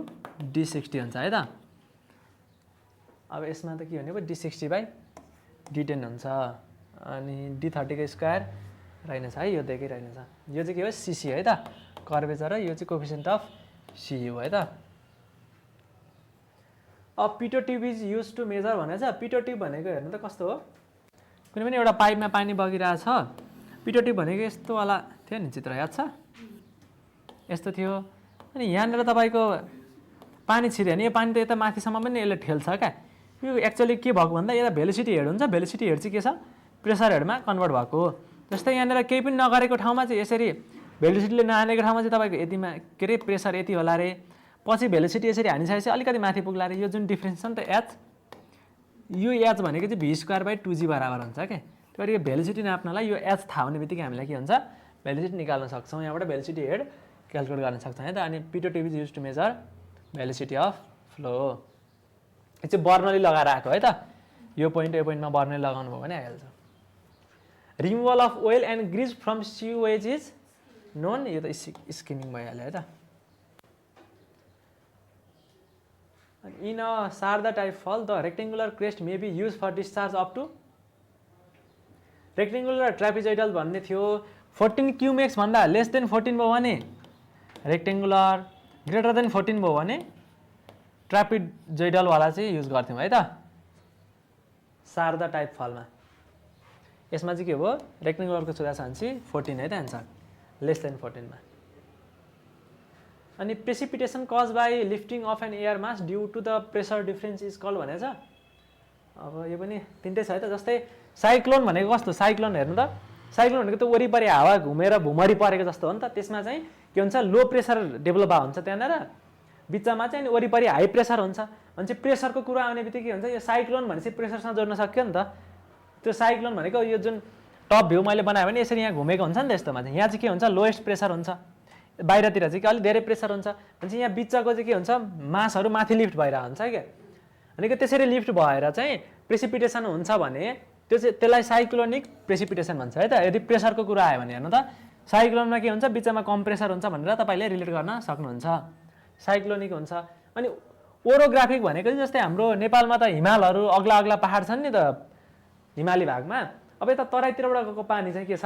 D60 हुन्छ है त अब यसमा त के भनेको D60/D10 हुन्छ अनि D30 को स्क्वायर रहेनछ है यो दिएकै रहेनछ यो चाहिँ के हो सिसी है त कर्वेचर र यो चाहिँ कोफिसियन्ट अफ CU है त अब Pitot tube is use to measure भनेको छ पिटो ट्युब भनेको हेर्नु त कस्तो हो कुनै पनि एउटा पाइपमा पानी बगिरहेछ पिटो ट्युब भनेको यस्तो वाला थियो नि चित्र याद छ यस्तो थियो अनि यहाँनिर तपाईँको पानी छिर्यो भने यो पानी त यता माथिसम्म पनि यसले ठेल्छ क्या यो एक्चुअली के भएको भन्दा यता भेलोसिटी हेड हुन्छ भेलोसिटी हेड चाहिँ के छ प्रेसर हेडमा कन्भर्ट भएको हो जस्तै यहाँनिर केही पनि नगरेको ठाउँमा चाहिँ यसरी भेलोसिटीले नहानेको ठाउँमा चाहिँ तपाईँको यतिमा के अरे प्रेसर यति होला रे पछि भेलोसिटी यसरी हानिसकेपछि अलिकति माथि पुग्ला रे यो जुन डिफ्रेन्स छ नि त एच यो एच भनेको चाहिँ V²/2G बराबर हुन्छ क्या त्यो यो भेलोसिटी नाप्नलाई यो एच थाहा हुने बित्तिकै हामीलाई के हुन्छ भेलोसिटी निकाल्न सक्छौँ यहाँबाट भेलोसिटी हेड क्यालकुलेट गर्न सक्छौँ है त अनि Pitot tube is use to measure velocity of flow यो चाहिँ बर्नली लगाएर आएको है त यो पोइन्टमा बर्नली लगाउनु भयो भने आइहाल्छ removal of oil and grease from sewage is known यो त स्किमिङ भइहाल्यो है त in a Sarda type fall the rectangular crest may be use for discharge up to rectangular trapezoidal भन्ने थियो 14 क्युमेक्स भन्दा लेस देन 14 भयो भने रेक्टेङ्गुलर ग्रेटर देन 14 भयो भने ट्रापिजोइडलवाला चाहिँ युज गर्थ्यौँ है त शारदा टाइप फलमा यसमा चाहिँ के भयो रेक्टेङ्गुलरको सोधा छ भने 14 है त एन्सर लेस देन 14 मा अनि precipitation cause by lifting of an air mass due to the pressure difference is call भनेको छ अब यो पनि तिनटै छ है त जस्तै साइक्लोन भनेको कस्तो साइक्लोन हेर्नु त साइक्लोन भनेको त वरिपरि हावा घुमेर भुमरी परेको जस्तो हो नि त त्यसमा चाहिँ के हुन्छ लो प्रेसर डेभलप भएको हुन्छ त्यहाँनिर बिचमा चाहिँ अनि वरिपरि हाई प्रेसर हुन्छ। भनेपछि प्रेसरको कुरा आउने बित्तिकै के हुन्छ, यो साइक्लोन भनेपछि प्रेसरसँग जोड्न सक्यो नि त। त्यो साइक्लोन भनेको यो जुन टप भ्यू मैले बनाएँ भने यसरी यहाँ घुमेको हुन्छ नि त यस्तोमा चाहिँ, यहाँ चाहिँ के हुन्छ लोएस्ट प्रेसर हुन्छ, बाहिरतिर चाहिँ अलिक धेरै प्रेसर हुन्छ। भनेपछि यहाँ बिचको चाहिँ के हुन्छ मासहरू माथि लिफ्ट भइरहेको हुन्छ क्या। भनेको त्यसरी लिफ्ट भएर चाहिँ प्रेसिपिटेसन हुन्छ भने त्यो चाहिँ त्यसलाई साइक्लोनिक प्रेसिपिटेसन भन्छ है त। यदि प्रेसरको कुरा आयो भने हेर्नु त साइक्लोनमा के हुन्छ बिचमा कम प्रेसर हुन्छ भनेर तपाईँले रिलेट गर्न सक्नुहुन्छ, साइक्लोनिक हुन्छ। अनि ओरोग्राफिक भनेको चाहिँ जस्तै हाम्रो नेपालमा त हिमालहरू अग्ला अग्ला पहाड छन् नि त हिमाली भागमा। अब यता तराईतिरबाट गएको पानी चाहिँ के छ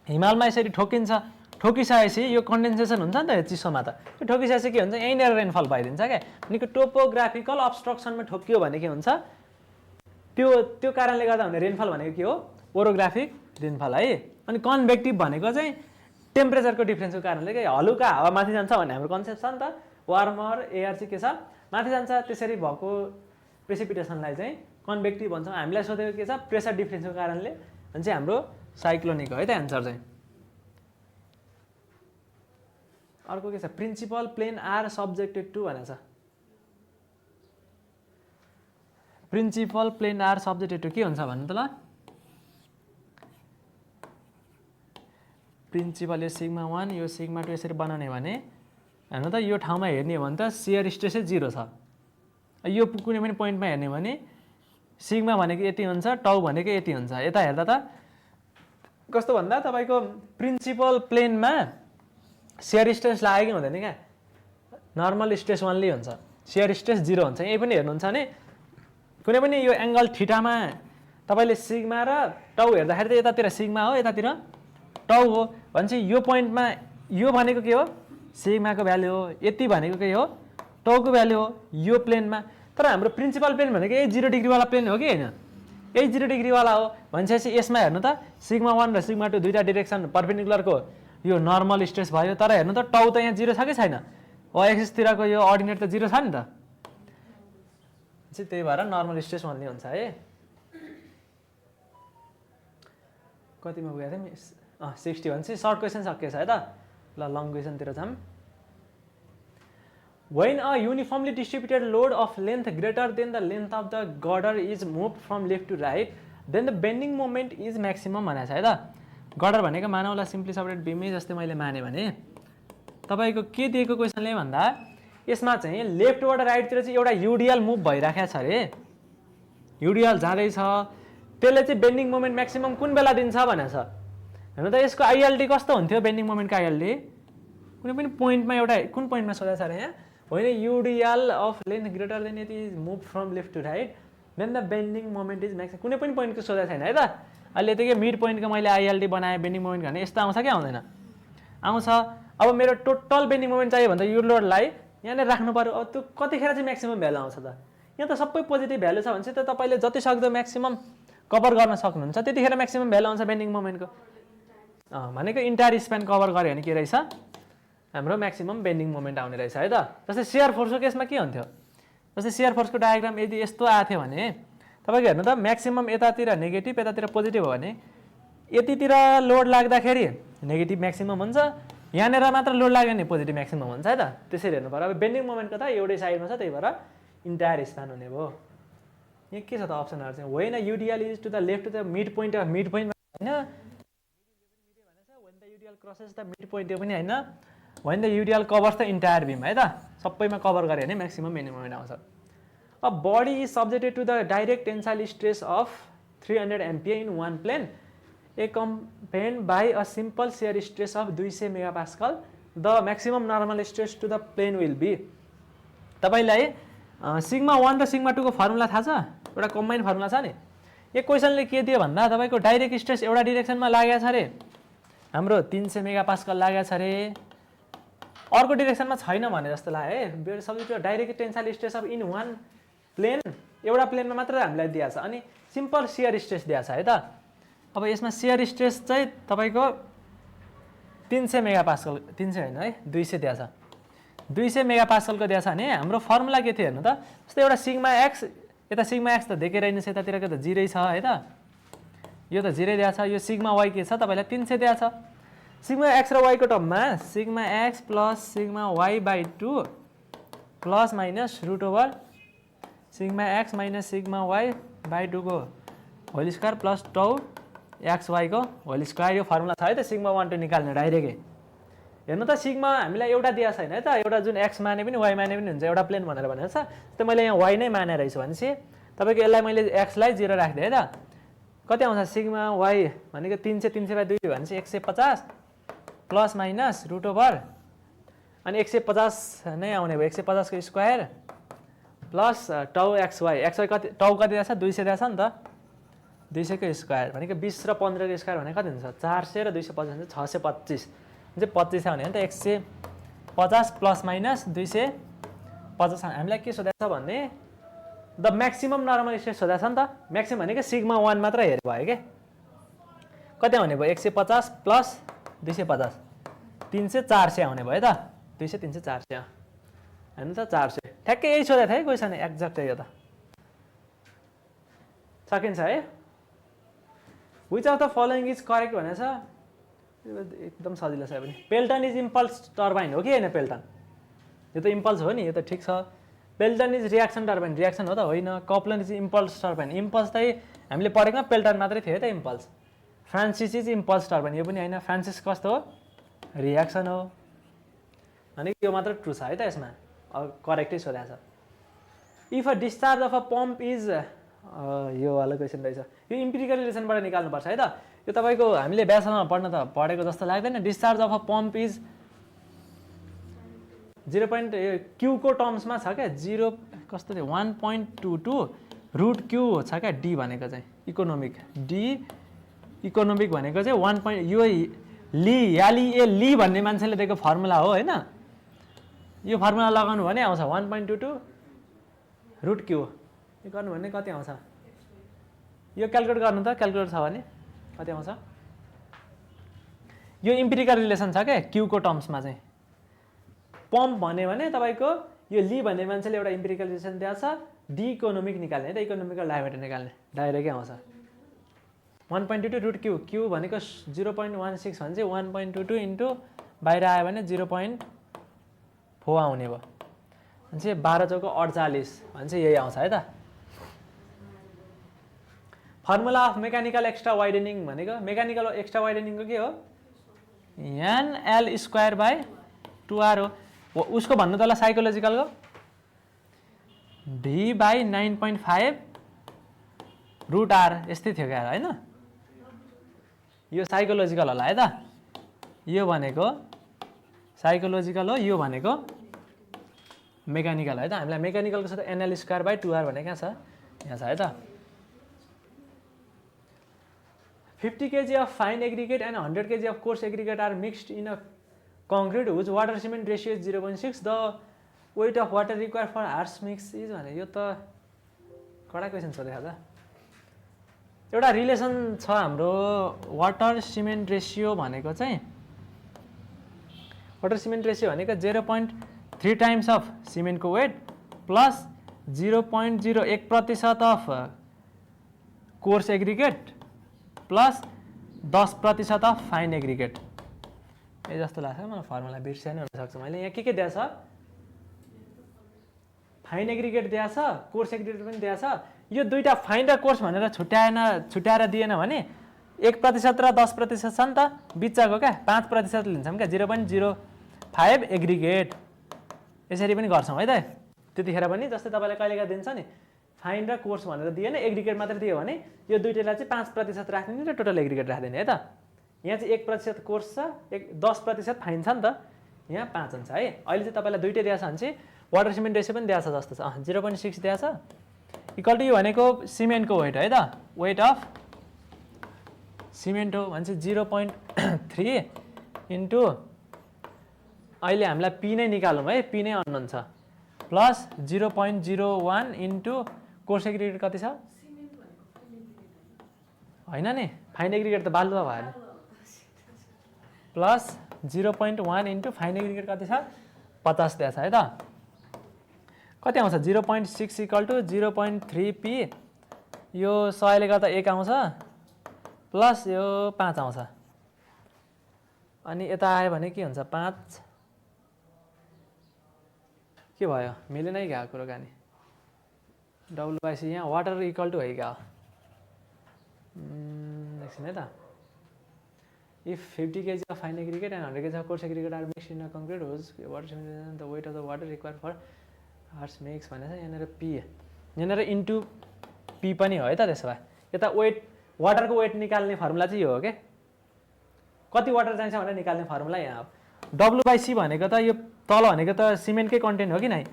हिमालमा यसरी ठोकिन्छ, ठोकिसकेपछि यो कन्डेन्सेसन हुन्छ नि त यो चिसोमा त, त्यो ठोकिसकेपछि के हुन्छ यहीँनिर रेनफल भइदिन्छ क्या। अनि टोपोग्राफिकल अब्स्ट्रक्सनमा ठोकियो भने के हुन्छ त्यो कारणले गर्दा हुने रेनफल भनेको के हो ओरोग्राफिक रेनफल है। अनि कन्भेक्टिभ भनेको चाहिँ टेम्परेचरको डिफ्रेन्सको कारणले के हलुका हावा माथि जान्छ भन्ने हाम्रो कन्सेप्ट छ नि त, वार्मर एयर चाहिँ के छ माथि जान्छ, त्यसरी भएको प्रेसिपिटेसनलाई चाहिँ कन्भेक्टिभ भन्छ। हामीलाई सोधेको के छ प्रेसर डिफ्रेन्सको कारणले, भने चाहिँ हाम्रो साइक्लोनिक हो है त एन्सर चाहिँ। अर्को के छ principal plane are subjected to भनेको छ। Principal plane are subjected to के हुन्छ भन्नु त ल, प्रिन्सिपल यो सिग्मा 1 यो सिग्मा 2 यसरी बनाउने भने हेर्नु त यो ठाउँमा हेर्ने हो भने त सियर स्ट्रेसै 0 छ। यो कुनै पनि पोइन्टमा हेर्ने भने सिग्मा भनेको यति हुन्छ, टाउ भनेको यति हुन्छ। यता हेर्दा त कस्तो भन्दा तपाईँको प्रिन्सिपल प्लेनमा सियर स्ट्रेस लाग्यो कि हुँदैन क्या, नर्मल स्ट्रेस ओन्ली हुन्छ, सियर स्ट्रेस 0 हुन्छ। यही पनि हेर्नुहुन्छ भने कुनै पनि यो एङ्गल थीटामा तपाईँले सिग्मा र टाउ हेर्दाखेरि त यतातिर सिग्मा हो यतातिर टाउ हो। भनेपछि यो पोइन्टमा यो भनेको के हो सिग्माको भ्यालु हो, यति भनेको के हो टाउको भ्यालु हो यो प्लेनमा। तर हाम्रो प्रिन्सिपल प्लेन भनेको यही 0 डिग्रीवाला प्लेन हो कि होइन, यही 0 डिग्रीवाला हो। भनेपछि यसमा हेर्नु त सिग्मा 1 र सिग्मा 2 दुईवटा डिरेक्सन पर्पेन्डिकुलरको यो नर्मल स्ट्रेस भयो। तर हेर्नु त टाउ त यहाँ 0 छ कि छैन, एक्सिसतिरको यो अर्डिनेट त 0 छ नि त, त्यही भएर नर्मल स्ट्रेस भन्ने हुन्छ है। कतिमा पुगेको थियौँ 60 भनेपछि सर्ट क्वेसन सकिएछ है त। ल लङ क्वेसनतिर जाऊँ। When a uniformly distributed load of length greater than the length of the girder is moved from left to right, then the bending moment is maximum भनेको छ है त। गर्डर भनेको मानौँला सिम्पली सेपरेट बिमै जस्तै मैले माने भने तपाईँको के दिएको क्वेसनले भन्दा यसमा चाहिँ लेफ्टबाट राइटतिर चाहिँ एउटा युडिएल मुभ भइराखेको छ अरे, युडिएल जाँदैछ, त्यसले चाहिँ बेन्डिङ मोमेन्ट म्याक्सिमम कुन बेला दिन्छ भनेको छ। हेर्नु त यसको आइएलडी कस्तो हुन्थ्यो बेन्डिङ मोमेन्टको आइएलडी कुनै पनि पोइन्टमा एउटा कुन पोइन्टमा सोधेको छ अरे यहाँ होइन UDL of length greater than it is move from left to right then the bending moment is maximum, कुनै पनि पोइन्टको सोधेको छैन है त। अहिले यतिकै मिड पोइन्टको मैले आइएलडी बनाएँ बेन्डिङ मोमेन्ट भने यस्तो आउँछ कि आउँदैन आउँछ। अब मेरो टोटल बेन्डिङ मोमेन्ट चाहियो भन्दा यो लोडलाई यहाँनिर राख्नु पऱ्यो। अब त्यो कतिखेर चाहिँ म्याक्सिमम भ्यालु आउँछ त, यहाँ त सबै पोजिटिभ भ्यालु छ भने चाहिँ त तपाईँले जति सक्दो म्याक्सिमम कभर गर्न सक्नुहुन्छ, त्यतिखेर म्याक्सिमम भ्यालु आउँछ बेन्डिङ मोमेन्टको। भनेको इन्टायर स्प्यान कभर गऱ्यो भने के रहेछ हाम्रो म्याक्सिमम बेन्डिङ मोमेन्ट आउने रहेछ है त। जस्तै सियर फोर्सको केसमा के हुन्थ्यो, जस्तै सियर फोर्सको डायग्राम यदि यस्तो आएको थियो भने तपाईँको हेर्नु त म्याक्सिमम यतातिर नेगेटिभ यतातिर पोजिटिभ हो भने यतितिर लोड लाग्दाखेरि नेगेटिभ म्याक्सिमम हुन्छ, यहाँनिर मात्र लोड लाग्यो भने पोजिटिभ म्याक्सिमम हुन्छ है त। त्यसरी हेर्नु पऱ्यो। अब बेन्डिङ मोमेन्टको त एउटै साइडमा छ त्यही भएर इन्टायर स्प्यान हुने भयो। यहाँ के छ त अप्सनहरू चाहिँ when UDL is to the left to the mid point होइन, when the UDL crosses the mid point त्यो पनि होइन, when the UDL covers the entire beam है त, सबैमा कभर गऱ्यो भने म्याक्सिमम बेन्डिङ मोमेन्ट आउँछ। A body is subjected to the direct tensile stress of 300 MPa in one plane accompanied by a simple shear stress of 200 MPa. The maximum normal stress to the plane will be. तपाईलाई sigma 1 र sigma 2 को formula थाहा छ, एउटा combined formula छ नि। यो क्वेसनले के दियो भन्दा तपाईको डाइरेक्ट स्ट्रेस एउटा डिरेक्सनमा लागेको छ अरे, हाम्रो 300 MPa लागेको छ अरे, अर्को डिरेक्सनमा छैन भने जस्तो लाग्यो है। Subject direct tensile stress of in one plane, एउटा प्लेनमा मात्र हामीलाई दिएको छ अनि सिम्पल सियर स्ट्रेस दिएको छ है त। अब यसमा सियर स्ट्रेस चाहिँ तपाईँको 300 MPa 300 होइन है 200 दिएको छ, 200 MPa को दिएको छ भने हाम्रो फर्मुला के थियो हेर्नु त। जस्तै एउटा सिग्मा एक्स, यता सिग्मा एक्स त देखेर रहेछ, यतातिरको त 0 छ है त, यो त 0 दिएको छ। यो सिग्मा वाई के छ तपाईँलाई 300 दिएको छ। सिग्मा एक्स र वाई को टर्ममा sigma X plus sigma Y by 2 plus minus root over sigma X minus sigma Y by 2 को whole square plus tau X Y को होल स्क्वायर। यो फर्मुला छ है त सिग्मा 1 2 निकाल्ने डाइरेक्टै। हेर्नु त सिग्मा हामीलाई एउटा दिएको छैन है त, एउटा जुन एक्स माने पनि वाई माने पनि हुन्छ एउटा प्लेन भनेर भनेको छ। त्यस्तै मैले यहाँ वाई नै माने रहेछु भनेपछि तपाईँको यसलाई मैले एक्सलाई 0 राखिदिएँ है त। कति आउँछ सिग्मा वाई भनेको 300 300 बाई 2 भनेपछि 150 प्लस माइनस रुट ओभर अनि 150 नै आउने भयो 150 को square plus tau X Y कति टाउ कति दिएछ 200 दिएछ नि त 200 को स्क्वायर भनेको 20 र 15 को स्क्वायर भनेको कति हुन्छ 400 र 250 625 चाहिँ 25 आउने हो नि त 150 प्लस माइनस 250 हामीलाई के सोधेको छ भन्ने द म्याक्सिमम नर्मल स्ट्रेस सोधेको छ नि त। म्याक्सिमम भनेको सिग्मा 1 मात्र हेरे भयो के कति आउने भयो 150 प्लस 250 300 400 आउने भयो त 200 300 400 हैन त 400 ठ्याक्कै यही सोधेको थियो है क्वेसन एक्ज्याक्ट यो त सकिन्छ है। Which of the following is correct भनेछ एकदम सजिलो छ पनि। पेल्टन इज इम्पल्स टर्बाइन हो कि हैन पेल्टन यो त इम्पल्स हो नि यो त ठिक छ। Pelton is reaction turbine reaction हो त होइन। कपलन इज इम्पल्स टर्बाइन इम्पल्स चाहिँ हामीले पढेकोमा पेल्टन मात्रै थियो है त impulse. Francis is impulse turbine यो पनि हैन फ्रान्सिस कस्तो हो रियाक्सन हो अनि यो मात्र ट्रु छ है त यसमा करेक्टै सोधेको छ। If a discharge of a pump is यो वाला क्वेसन रहेछ यो इम्पिरिकल रिलेसनबाट निकाल्नुपर्छ है त। यो तपाईँको हामीले व्यासमा पढ्न त पढेको जस्तो लाग्दैन। Discharge of a pump is 0. Q को टर्म्समा छ क्या 0 कस्तो थियो 1.22 रुट क्यू छ क्या डी भनेको चाहिँ इकोनोमिक डी इकोनोमिक भनेको चाहिँ 1. यो ली याली ए ली भन्ने मान्छेले दिएको फर्मुला हो होइन। यो फर्मुला लगाउनु भने आउँछ 1.22 रुट क्यू यो गर्नु भने कति आउँछ यो क्यालकुलेट गर्नु त क्यालकुलेटर छ भने कति आउँछ। यो इम्पिरिकल रिलेसन छ क्या क्यू को टर्म्समा चाहिँ पम्प भन्यो भने तपाईँको यो ली भन्ने मान्छेले एउटा इम्पिरिकल रिलेसन दिएको छ डी इकोनोमिक निकाल्ने है त इकोनोमिकल डायमिटर निकाल्ने डाइरेक्टै आउँछ 1.22 रुट क्यू क्यू भनेको 0.16 भने चाहिँ 1.22 इन्टु बाहिर आयो भने 0.4 आउने भयो भने चाहिँ 12 चौको 48 भने चाहिँ यही आउँछ है त। फर्मुला अफ मेकानिकल एक्स्ट्रा वाइडनिङ भनेको मेकानिकल एक्स्ट्रा वाइडनिङको के हो an L square by 2r हो। उसको भन्नु तल साइकोलोजिकलको भी बाई 9.5 रुट आर यस्तै थियो क्या होइन। यो साइकोलोजिकल होला है त यो भनेको साइकोलोजिकल हो यो भनेको मेकानिकल है त। हामीलाई मेकानिकलको साथ एनएल स्क्वायर बाई 2r भने कहाँ छ यहाँ छ है त। 50 kg of fine aggregate and 100 kg of coarse aggregate are mixed in a concrete whose water cement ratio is 0.6. The weight of water required for harsh mix is भने यो त कडा क्वेसन सोधेको छ। एउटा रिलेसन छ हाम्रो वाटर सिमेन्ट रेसियो भनेको चाहिँ वाटर सिमेन्ट रेसियो भनेको 0.3 टाइम्स अफ सिमेन्टको weight plus 0.01% of coarse aggregate plus 10% of fine aggregate ए जस्तो लाग्छ मलाई फर्मुला बिर्सिया नै हुनसक्छ मैले। यहाँ के दिएछ फाइन एग्रिगेट दिएछ कोर्स एग्रिगेट पनि दिएछ। यो दुईटा फाइन र कोर्स भनेर छुट्याएर दिएन भने 1% र 10% छ नि त बिचको क्या 5% लिन्छौँ क्या 0.05 एग्रिगेट यसरी पनि गर्छौँ है त। त्यतिखेर पनि जस्तै तपाईँलाई कहिलेका दिन्छ नि फाइन र कोर्स भनेर दिएन एग्रिगेट मात्र दियो भने यो दुईटालाई चाहिँ 5% राख्दिने र टोटल एग्रिगेट राख्दिने है त। यहाँ चाहिँ 1% कोर्स छ 10% फाइन छ नि त यहाँ 5 हुन्छ है। अहिले चाहिँ तपाईँलाई दुइटै दिएछ भने चाहिँ वाटर सिमेन्ट रेसियो पनि दिएछ जस्तो छ 0.6 दिएछ इक्वल टु यो भनेको सिमेन्टको वेट है त वेट अफ सिमेन्ट हो भने चाहिँ 0.3 इन्टु अहिले हामीलाई पी नै निकालौँ है पी नै अननोन छ प्लस 0.01 इन्टु कोर्स एग्रिगेट कति छ होइन नि फाइन एग्रिगेट त बालुवा भयो नि प्लस 0.1 इन्टु फाइन एग्रिगेट कति छ 50 दिएछ है त। कति आउँछ 0.6 इक्वल टु 0.3 पी यो 100 ले गर्दा 1 आउँछ प्लस यो 5 आउँछ अनि यता आयो भने के हुन्छ 5 के के भयो मिलेन है क्या कुराकानी डब्लुआइसी यहाँ वाटर इक्वल टु है क्या एकछिन है त if 50 kg of fine aggregate and 100 kg of coarse aggregate are mixed in a concrete whose water the weight of the water required for hearts makes भनेछ यहाँनिर पी यहाँनिर इन्टु पी पनि हो है त त्यसो भए यता वेट वाटरको वेट निकाल्ने फर्मुला चाहिँ यो हो के कति वाटर चाहिन्छ भनेर निकाल्ने फर्मुला यहाँ डब्लुबाइसी भनेको त यो तल भनेको त सिमेन्टकै कन्टेन्ट हो कि नै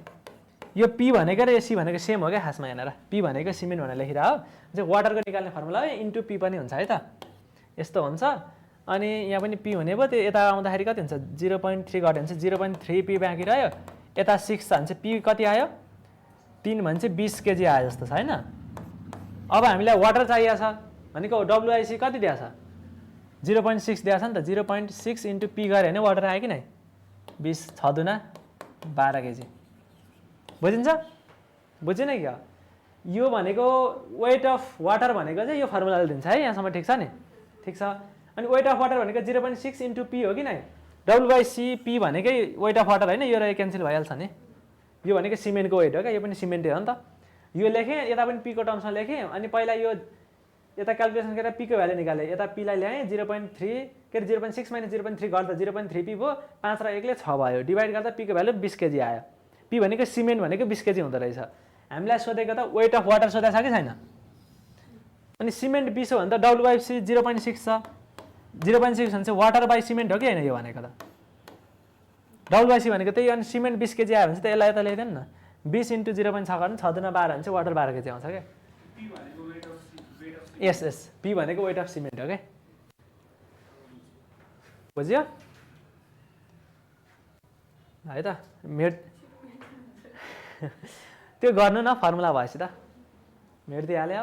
यो पी भनेको र यो सी भनेको सेम हो क्या खासमा यहाँनिर पी भनेको सिमेन्ट भनेर लेखिरह हो चाहिँ वाटरको निकाल्ने फर्मुला हो इन्टु पी पनि हुन्छ है त यस्तो हुन्छ अनि यहाँ पनि पी हुने भयो त्यो यता आउँदाखेरि कति हुन्छ 0.3 घट्यो भने चाहिँ 0.3 पी बाँकी रह्यो यता 6 छ भने चाहिँ पी कति आयो 3 भने चाहिँ 20 केजी आयो जस्तो छ होइन अब हामीलाई वाटर चाहिएको छ भनेको डब्लुआइसी कति दिएको छ 0.6 दिएको छ नि त 0.6 इन्टु पी गऱ्यो भने वाटर आयो कि नै 20 6 दुना 12 केजी बुझिन्छ बुझेन क्या यो भनेको वेट अफ वाटर भनेको चाहिँ यो फर्मुलाले दिन्छ है यहाँसम्म ठिक छ नि ठिक छ अनि वेट अफ वाटर भनेको 0.6 इन्टु पी हो कि नै डब्लुआइसी पी भनेकै वेट अफ वाटर होइन यो र क्यान्सल भइहाल्छ नि यो भनेको सिमेन्टको वेट हो क्या यो पनि सिमेन्टै हो नि त यो लेखेँ यता पनि पीको टर्म्समा लेखेँ अनि पहिला यो यता क्यालकुलेसन गरेर पीको भ्यालु निकालेँ यता पीलाई ल्याएँ 0.3 के अरे 0.6 माइनस 0.3 गर्दा 0.3 पी भयो 5 र 1 ले 6 भयो डिभाइड गर्दा पीको भ्यालु 20 केजी आयो पी भनेको सिमेन्ट भनेको 20 केजी हुँदो रहेछ हामीलाई सोधेको त वेट अफ वाटर सोधेको छ कि छैन अनि सिमेन्ट 20 हो भने त डब्लुआइसी 0.6 छ 0.6 भने चाहिँ वाटर बाई सिमेन्ट हो कि होइन यो भनेको त डब्लुआइसी भनेको त्यही अनि सिमेन्ट 20 केजी आयो भने चाहिँ यसलाई यता ल्याइदिनु न 20 इन्टु 0.6 गर्नु 6 दुना 12 भने चाहिँ वाटर 12 केजी आउँछ क्या यस यस पी भनेको वेट अफ सिमेन्ट हो क्या बुझ्यो है त मेट त्यो गर्नु न फर्मुला भएपछि त मेटिदिइहाल्यो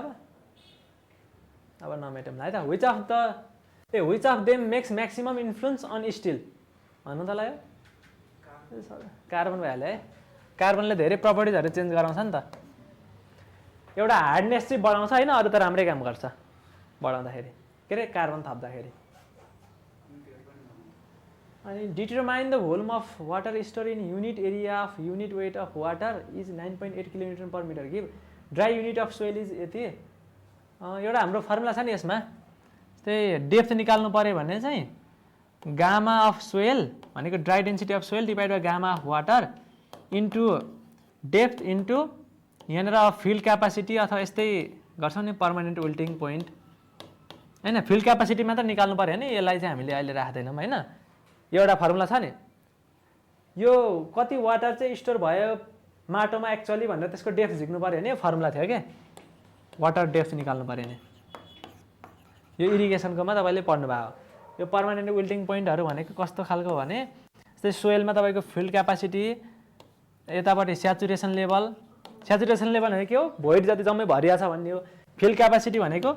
अब नमेटौँ है त which of them makes maximum influence on steel भन्नु त लाग्यो कार्बन भइहाल्यो है कार्बनले धेरै प्रपर्टिजहरू चेन्ज गराउँछ नि त एउटा हार्डनेस चाहिँ बढाउँछ होइन अरू त राम्रै काम गर्छ बढाउँदाखेरि के अरे कार्बन थप्दाखेरि अनि determine the volume of water store in unit area of unit weight of water is 9.8 kilometre per metre cube dry unit of soil is यति एउटा हाम्रो फर्मुला छ नि यसमा त्यही डेप्थ निकाल्नु पऱ्यो भने चाहिँ गामा अफ सोइल भनेको dry density of soil divide by gamma of water into depth into यहाँनिर फिल्ड क्यापासिटी अथवा यस्तै गर्छौँ नि पर्मानेन्ट विल्टिङ पोइन्ट होइन फिल्ड क्यापासिटी मात्र निकाल्नु पऱ्यो भने यसलाई चाहिँ हामीले अहिले राख्दैनौँ होइन एउटा फर्मुला छ नि यो कति वाटर चाहिँ स्टोर भयो माटोमा एक्चुअली भनेर त्यसको डेप्थ झिक्नु पऱ्यो भने फर्मुला थियो क्या वाटर डेप्थ निकाल्नु पऱ्यो भने यो इरिगेसनकोमा तपाईँले पढ्नुभयो यो पर्मानेन्ट विल्टिङ पोइन्टहरू भनेको कस्तो खालको भने जस्तै सोइलमा तपाईँको फिल्ड क्यापासिटी यतापट्टि स्याचुरेसन लेभल भनेको के हो भोइड जति जम्मै भरिया छ भन्ने हो फिल्ड क्यापासिटी भनेको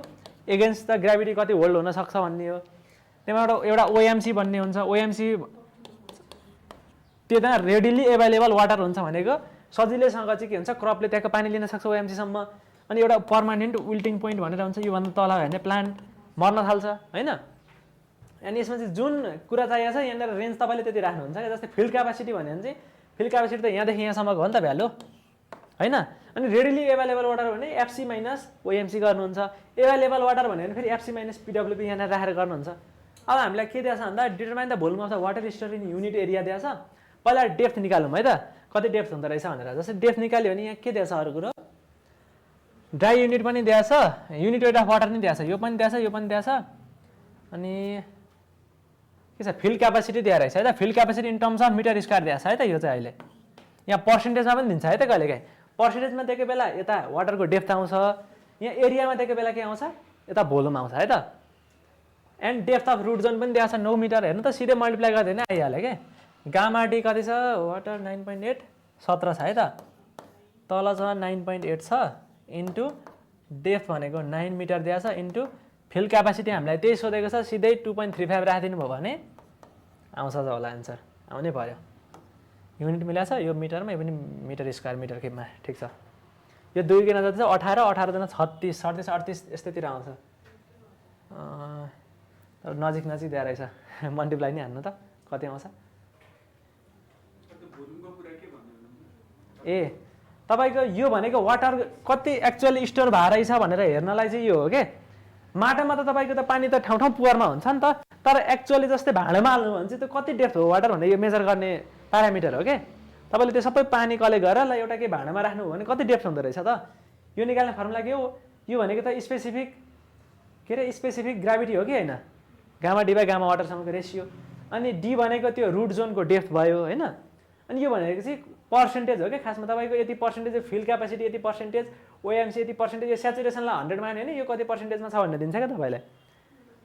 एगेन्स्ट द ग्राभिटी कति होल्ड हुनसक्छ भन्ने हो त्यहाँबाट एउटा ओएमसी भन्ने हुन्छ ओएमसी त्यो त्यहाँ रेडिली एभाइलेबल वाटर हुन्छ भनेको सजिलैसँग चाहिँ के हुन्छ क्रपले त्यहाँको पानी लिन सक्छ ओएमसीसम्म अनि एउटा पर्मानेन्ट विल्टिङ पोइन्ट भनेर हुन्छ योभन्दा तल भने प्लान्ट मर्न थाल्छ होइन अनि यसमा चाहिँ जुन कुरा चाहिएको छ यहाँनिर रेन्ज तपाईँले त्यति राख्नुहुन्छ क्या जस्तै फिल्ड क्यापासिटी भन्यो भने चाहिँ फिल्ड क्यापासिटी त यहाँदेखि यहाँसम्मको हो नि त भ्यालु होइन अनि रेडिली एभाइलेबल वाटर भने एफसी माइनस ओएमसी गर्नुहुन्छ एभाइलेबल वाटर भन्यो भने फेरि एफसी माइनस पिडब्ल्युपी यहाँनिर राखेर गर्नुहुन्छ अब हामीलाई के दिएछ भन्दा determine the volume of the water store in unit area दिएछ पहिला डेप्थ निकालौँ है त कति डेप्थ हुँदो रहेछ भनेर जस्तै डेप्थ निकाल्यो भने यहाँ के दिएछ अरू कुरो ड्राई युनिट पनि दिएछ युनिट वेट अफ वाटर पनि दिएछ यो पनि दिएछ अनि के छ फिल्ड क्यापासिटी दिएर रहेछ है त field capacity in terms of metre square दिएछ है त यो चाहिँ अहिले यहाँ पर्सेन्टेजमा पनि दिन्छ है त कहिलेकाहीँ पर्सेन्टेजमा दिएको बेला यता वाटरको डेप्थ आउँछ यहाँ एरियामा दिएको बेला के आउँछ यता भोल्युम आउँछ है त and depth of root zone पनि दिएको छ 9 मिटर हेर्नु त सिधै मल्टिप्लाई गर्दै नै आइहाल्यो क्या गामा डी कति छ वाटर 9.8 17 छ है त तल छ 9.8 छ इन्टु डेप्थ भनेको 9 मिटर दिएको छ इन्टु फिल्ड क्यापासिटी हामीलाई त्यही सोधेको छ सिधै 2.35 राखिदिनु भयो भने आउँछ होला एन्सर आउनै पर्यो युनिट मिलाएको छ यो मिटरमा यो पनि मिटर स्क्वायर मिटर किपमा ठिक छ यो 2 गुणा जति छ 18 18 जना 36 37 38 यस्तैतिर आउँछ नजिक दिएर रहेछ मल्टिप्लाई नै हान्नु त कति आउँछ ए तपाईँको यो भनेको वाटर कति एक्चुअली स्टोर भएर रहेछ भनेर हेर्नलाई चाहिँ यो हो के माटोमा त तपाईँको त पानी त ठाउँ ठाउँ पुवरमा हुन्छ नि त तर एक्चुअली जस्तै भाँडामा हाल्नु भने चाहिँ त्यो कति डेप्थ हो वाटर भन्दा यो मेजर गर्ने प्यारामिटर हो के तपाईँले त्यो सबै पानी कलेक्ट गरेर ल एउटा केही भाँडामा राख्नु हो भने कति डेप्थ हुँदो रहेछ त यो निकाल्ने फर्मुला के हो यो भनेको त स्पेसिफिक ग्राभिटी हो कि होइन गामा डी बाई गामा वाटरसम्मको रेसियो अनि डी भनेको त्यो रुट जोनको डेप्थ भयो होइन अनि यो भनेको चाहिँ पर्सेन्टेज हो क्या खासमा तपाईँको यति पर्सेन्टेज फिल क्यापेसिटी यति पर्सेन्टेज ओएमसी यति पर्सेन्टेज यो सेचुरेसनलाई 100 मान्यो भने यो कति पर्सेन्टेजमा छ भनेर दिन्छ क्या तपाईँलाई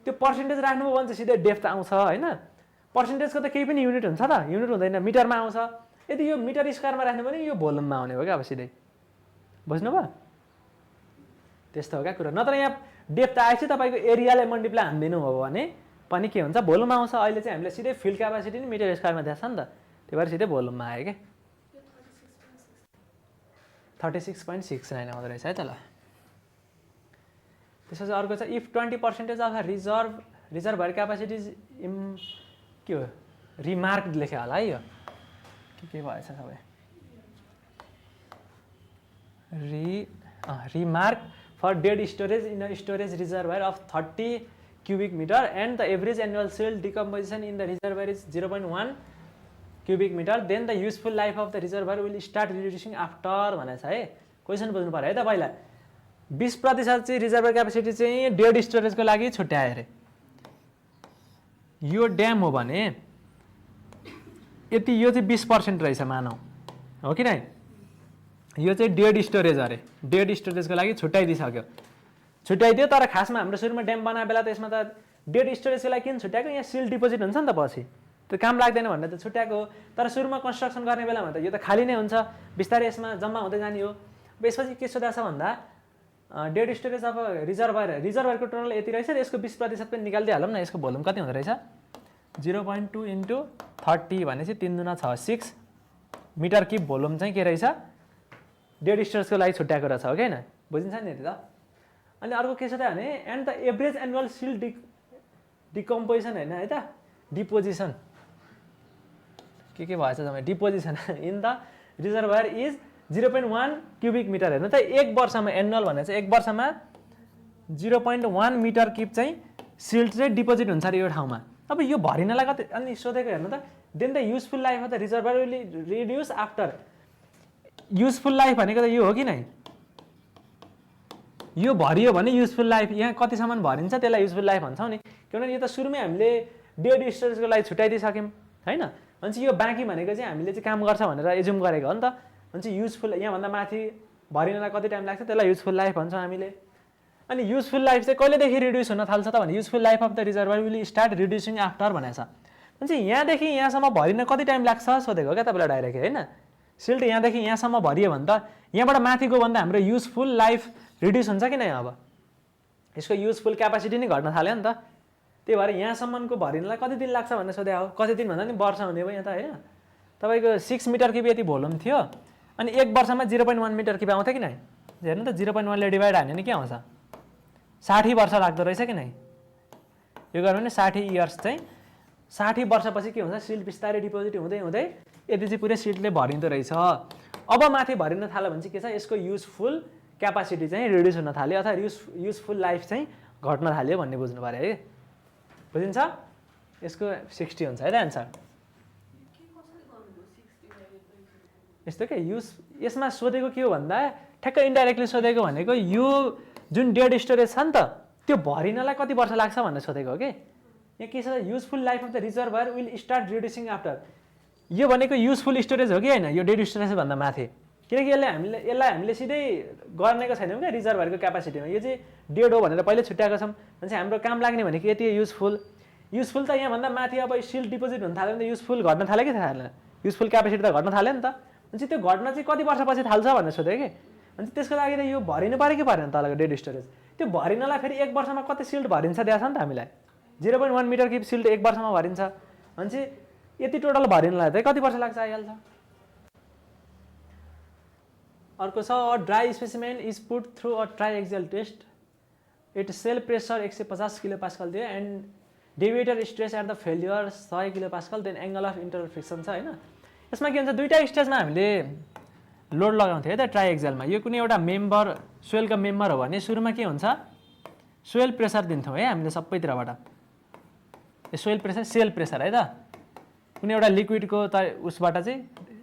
त्यो पर्सेन्टेज राख्नुभयो भने चाहिँ सिधै डेप्थ आउँछ होइन पर्सेन्टेजको त केही पनि युनिट हुन्छ त युनिट हुँदैन मिटरमा आउँछ यदि यो मिटर स्क्वायरमा राख्नु भने यो भोल्युममा आउने हो क्या अब सिधै बुझ्नुभयो त्यस्तो हो क्या कुरा नत्र यहाँ डेप्थ आएपछि तपाईँको एरियाले मल्टिप्लाई हानिदिनु हो भने पनि के हुन्छ भोल्युम आउँछ अहिले चाहिँ हामीले सिधै फिल्ड क्यापेसिटी नि मिटर स्क्वायरमा दिएको छ नि त त्यही भएर सिधै भोल्युममा आयो क्या 36.69 आउँदो रहेछ है त ल त्यसपछि अर्को छ इफ 20% अफ रिजर्भर क्यापेसिटी के हो रिमार्क लेख्यो होला है यो के भएछ सबै remark for dead storage in a storage reservoir of 30 cubic meter and the average annual cell decomposition in the reservoir is 0.1 cubic meter then the useful life of the reservoir will start reducing after भनेछ है question बुझ्नु पर्यो है त पहिला 20% चाहिँ reservoir capacity चाहिँ dead स्टोरेजको लागि छुट्याए अरे यो ड्याम हो भने यति यो चाहिँ 20% रहेछ मानौ हो कि नै यो चाहिँ डेड स्टोरेज अरे डेड स्टोरेजको लागि छुट्याइदिसक्यो छुट्याइदियो तर खासमा हाम्रो सुरुमा ड्याम बनाए बेला त यसमा त डेड स्टोरेजको लागि किन छुट्याएको यहाँ सिल डिपोजिट हुन्छ नि त पछि त्यो काम लाग्दैन भनेर त छुट्याएको तर सुरुमा कन्स्ट्रक्सन गर्ने बेलामा त यो त खाली नै हुन्छ बिस्तारै यसमा जम्मा हुँदै जाने हो यसपछि के सोधा छ भन्दा डेड स्टोरेज अब रिजर्भरको टोटल यति रहेछ र यसको 20% पनि निकालिदिइहालौँ न यसको भोल्युम कति हुँदो रहेछ 0.2 into 30 भनेपछि 3 दुना 6 6 मिटर किप भोल्युम चाहिँ के रहेछ डेड स्टोरेजको लागि छुट्याएको रहेछ हो कि होइन बुझिन्छ नि यति त अनि अर्को के छ त भने and the average annual silt decomposition होइन है त डिपोजिसन के भएछ तपाईँ deposition in the reservoir is 0.1 cubic metre हेर्नु त एक वर्षमा एनुअल भने चाहिँ एक वर्षमा 0.1 मिटर किप चाहिँ सिल्ट चाहिँ डिपोजिट हुन्छ अरे यो ठाउँमा अब यो भरिनलाई कति अनि सोधेको हेर्नु त then the useful life of the reservoir will reduce after useful life भनेको त यो हो कि नै यो भरियो भने युजफुल लाइफ यहाँ कतिसम्म भरिन्छ त्यसलाई युजफुल लाइफ भन्छौँ नि किनभने यो त सुरुमै हामीले डेड स्टोरेजको लागि छुट्याइदिइसक्यौँ होइन अनि चाहिँ यो बाँकी भनेको चाहिँ हामीले चाहिँ काम गर्छ भनेर एज्युम गरेको हो नि त अनि चाहिँ युजफुल यहाँभन्दा माथि भरिनलाई कति टाइम लाग्छ त्यसलाई युजफुल लाइफ भन्छौँ हामीले अनि युजफुल लाइफ चाहिँ कहिलेदेखि रिड्युस हुन थाल्छ त भने useful life of the reservoir will start reducing after भनेछ अनि चाहिँ यहाँदेखि यहाँसम्म भरिन कति टाइम लाग्छ सोधेको क्या तपाईँलाई डाइरेक्ट होइन सिल्ट यहाँदेखि यहाँसम्म भरियो भने त यहाँबाट माथि गयो भन्दा हाम्रो युजफुल लाइफ रिड्युस हुन्छ कि नै अब यसको युजफुल क्यापेसिटी नै घट्न थाल्यो नि त त्यही भएर यहाँसम्मको भरिनलाई कति दिन लाग्छ भनेर सोधे हो कति दिन भन्दा नि वर्ष हुने भयो यहाँ त होइन तपाईँको 6 मिटर किप यति भोल्युम थियो अनि एक वर्षमा 0.1 मिटर किप आउँथ्यो कि नै हेर्नु त 0.1 ले डिभाइड हान्यो भने के आउँछ 60 वर्ष लाग्दो रहेछ कि नै यो गर्यो भने 60 इयर्स चाहिँ 60 वर्षपछि के हुन्छ सिल्ट बिस्तारै डिपोजिट हुँदै हुँदै यति चाहिँ पुरै सिल्टले भरिँदो रहेछ अब माथि भरिन थाल्यो भने चाहिँ के छ यसको युजफुल क्यापेसिटी चाहिँ रिड्युस हुन थाल्यो अथवा युजफुल लाइफ चाहिँ घट्न थाल्यो भन्ने बुझ्नु पर्यो है बुझिन्छ यसको 60 हुन्छ है त एन्सर यस्तो के यसमा सोधेको के हो भन्दा ठ्याक्क इन्डाइरेक्टली सोधेको भनेको यो जुन डेड स्टोरेज छ नि त त्यो भरिनलाई कति वर्ष लाग्छ भनेर सोधेको हो कि यहाँ के छ useful life of the reservoir will start reducing after यो भनेको युजफुल स्टोरेज हो कि होइन यो डेड स्टोरेज भन्दा माथि किनकि यसलाई हामीले सिधै गर्नेको छैनौँ क्या रिजर्भरको क्यापेसिटीमा यो चाहिँ डेड हो भनेर पहिले छुट्याएको छौँ भने चाहिँ हाम्रो काम लाग्ने भनेको यति युजफुल त यहाँभन्दा माथि अब सिल्ट डिपोजिट हुन थाल्यो भने त युजफुल घट्न थाल्यो कि थालेन युजफुल क्यापेसिटी त घट्न थाल्यो नि त अनि चाहिँ त्यो घट्न चाहिँ कति वर्षपछि थाल्छ भनेर सोध्यो कि अनि त्यसको लागि त यो भरिनु पऱ्यो कि परेन तलको डेड स्टोरेज त्यो भरिनलाई फेरि एक वर्षमा कति सिल्ट भरिन्छ दिएको छ नि त हामीलाई 0.1 मिटर किप सिल्ट एक वर्षमा भरिन्छ अनि चाहिँ यति टोटल भरिनलाई चाहिँ कति वर्ष लाग्छ आइहाल्छ अर्को छ dry specimen is put through a triaxial test it cell pressure 150 kilo pascal दियो and deviator stress at the failure 100 kilo pascal then angle of internal friction छ होइन यसमा के हुन्छ दुईटा स्टेजमा हामीले लोड लगाउँथ्यो है त ट्राइएक्जलमा। यो कुनै एउटा मेम्बर सोइलको मेम्बर हो भने सुरुमा के हुन्छ सोइल प्रेसर दिन्थ्यौँ है हामीले सबैतिरबाट। यो सोइल प्रेसर सेल प्रेसर है त कुनै एउटा लिक्विडको त उसबाट चाहिँ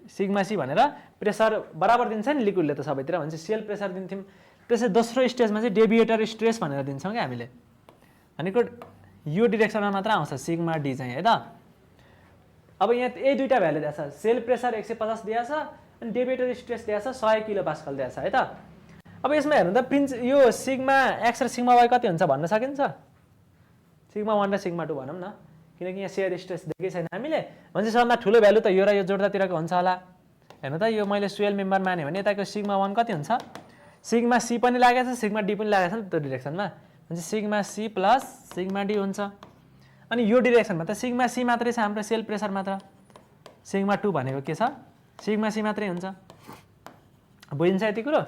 सिग्मा सी भनेर प्रेसर बराबर दिन्छ नि लिक्विडले त सबैतिर भने चाहिँ सेल प्रेसर दिन्थ्यौँ। त्यसै दोस्रो स्टेजमा चाहिँ डेभिएटर स्ट्रेस भनेर दिन्छौँ क्या हामीले। भनेको यो डिरेक्सनमा मात्र आउँछ सिग्मा डी चाहिँ है त। अब यहाँ यही दुईवटा भ्यालु दिएको छ, सेल प्रेसर 150 दिएको छ अनि डेभिएटर स्ट्रेस दिएको छ 100 किलो पास्कल दिएको छ है त। अब यसमा हेर्नु त यो सिग्मा एक्स र सिग्मा वाई कति हुन्छ भन्न सकिन्छ? सिग्मा 1 र सिग्मा 2 भनौँ न, किनकि यहाँ सेयर स्ट्रेस दिएकै छैन हामीले। भने चाहिँ सबभन्दा ठुलो भ्यालु त यो र यो जोड्दातिरको हुन्छ होला। हेर्नु त यो मैले सोइल मेम्बर माने भने यताको सिग्मा 1 कति हुन्छ? सिग्मा सी पनि लागेको छ सिग्मा डी पनि लागेको छ नि त्यो डिरेक्सनमा। भने चाहिँ sigma C plus sigma D हुन्छ। अनि यो डिरेक्सनमा त सिग्मा सी मात्रै छ हाम्रो सेल प्रेसर मात्र। सिग्मा 2 भनेको के छ? सिग्मा सी मात्रै हुन्छ। बुझिन्छ यति कुरो?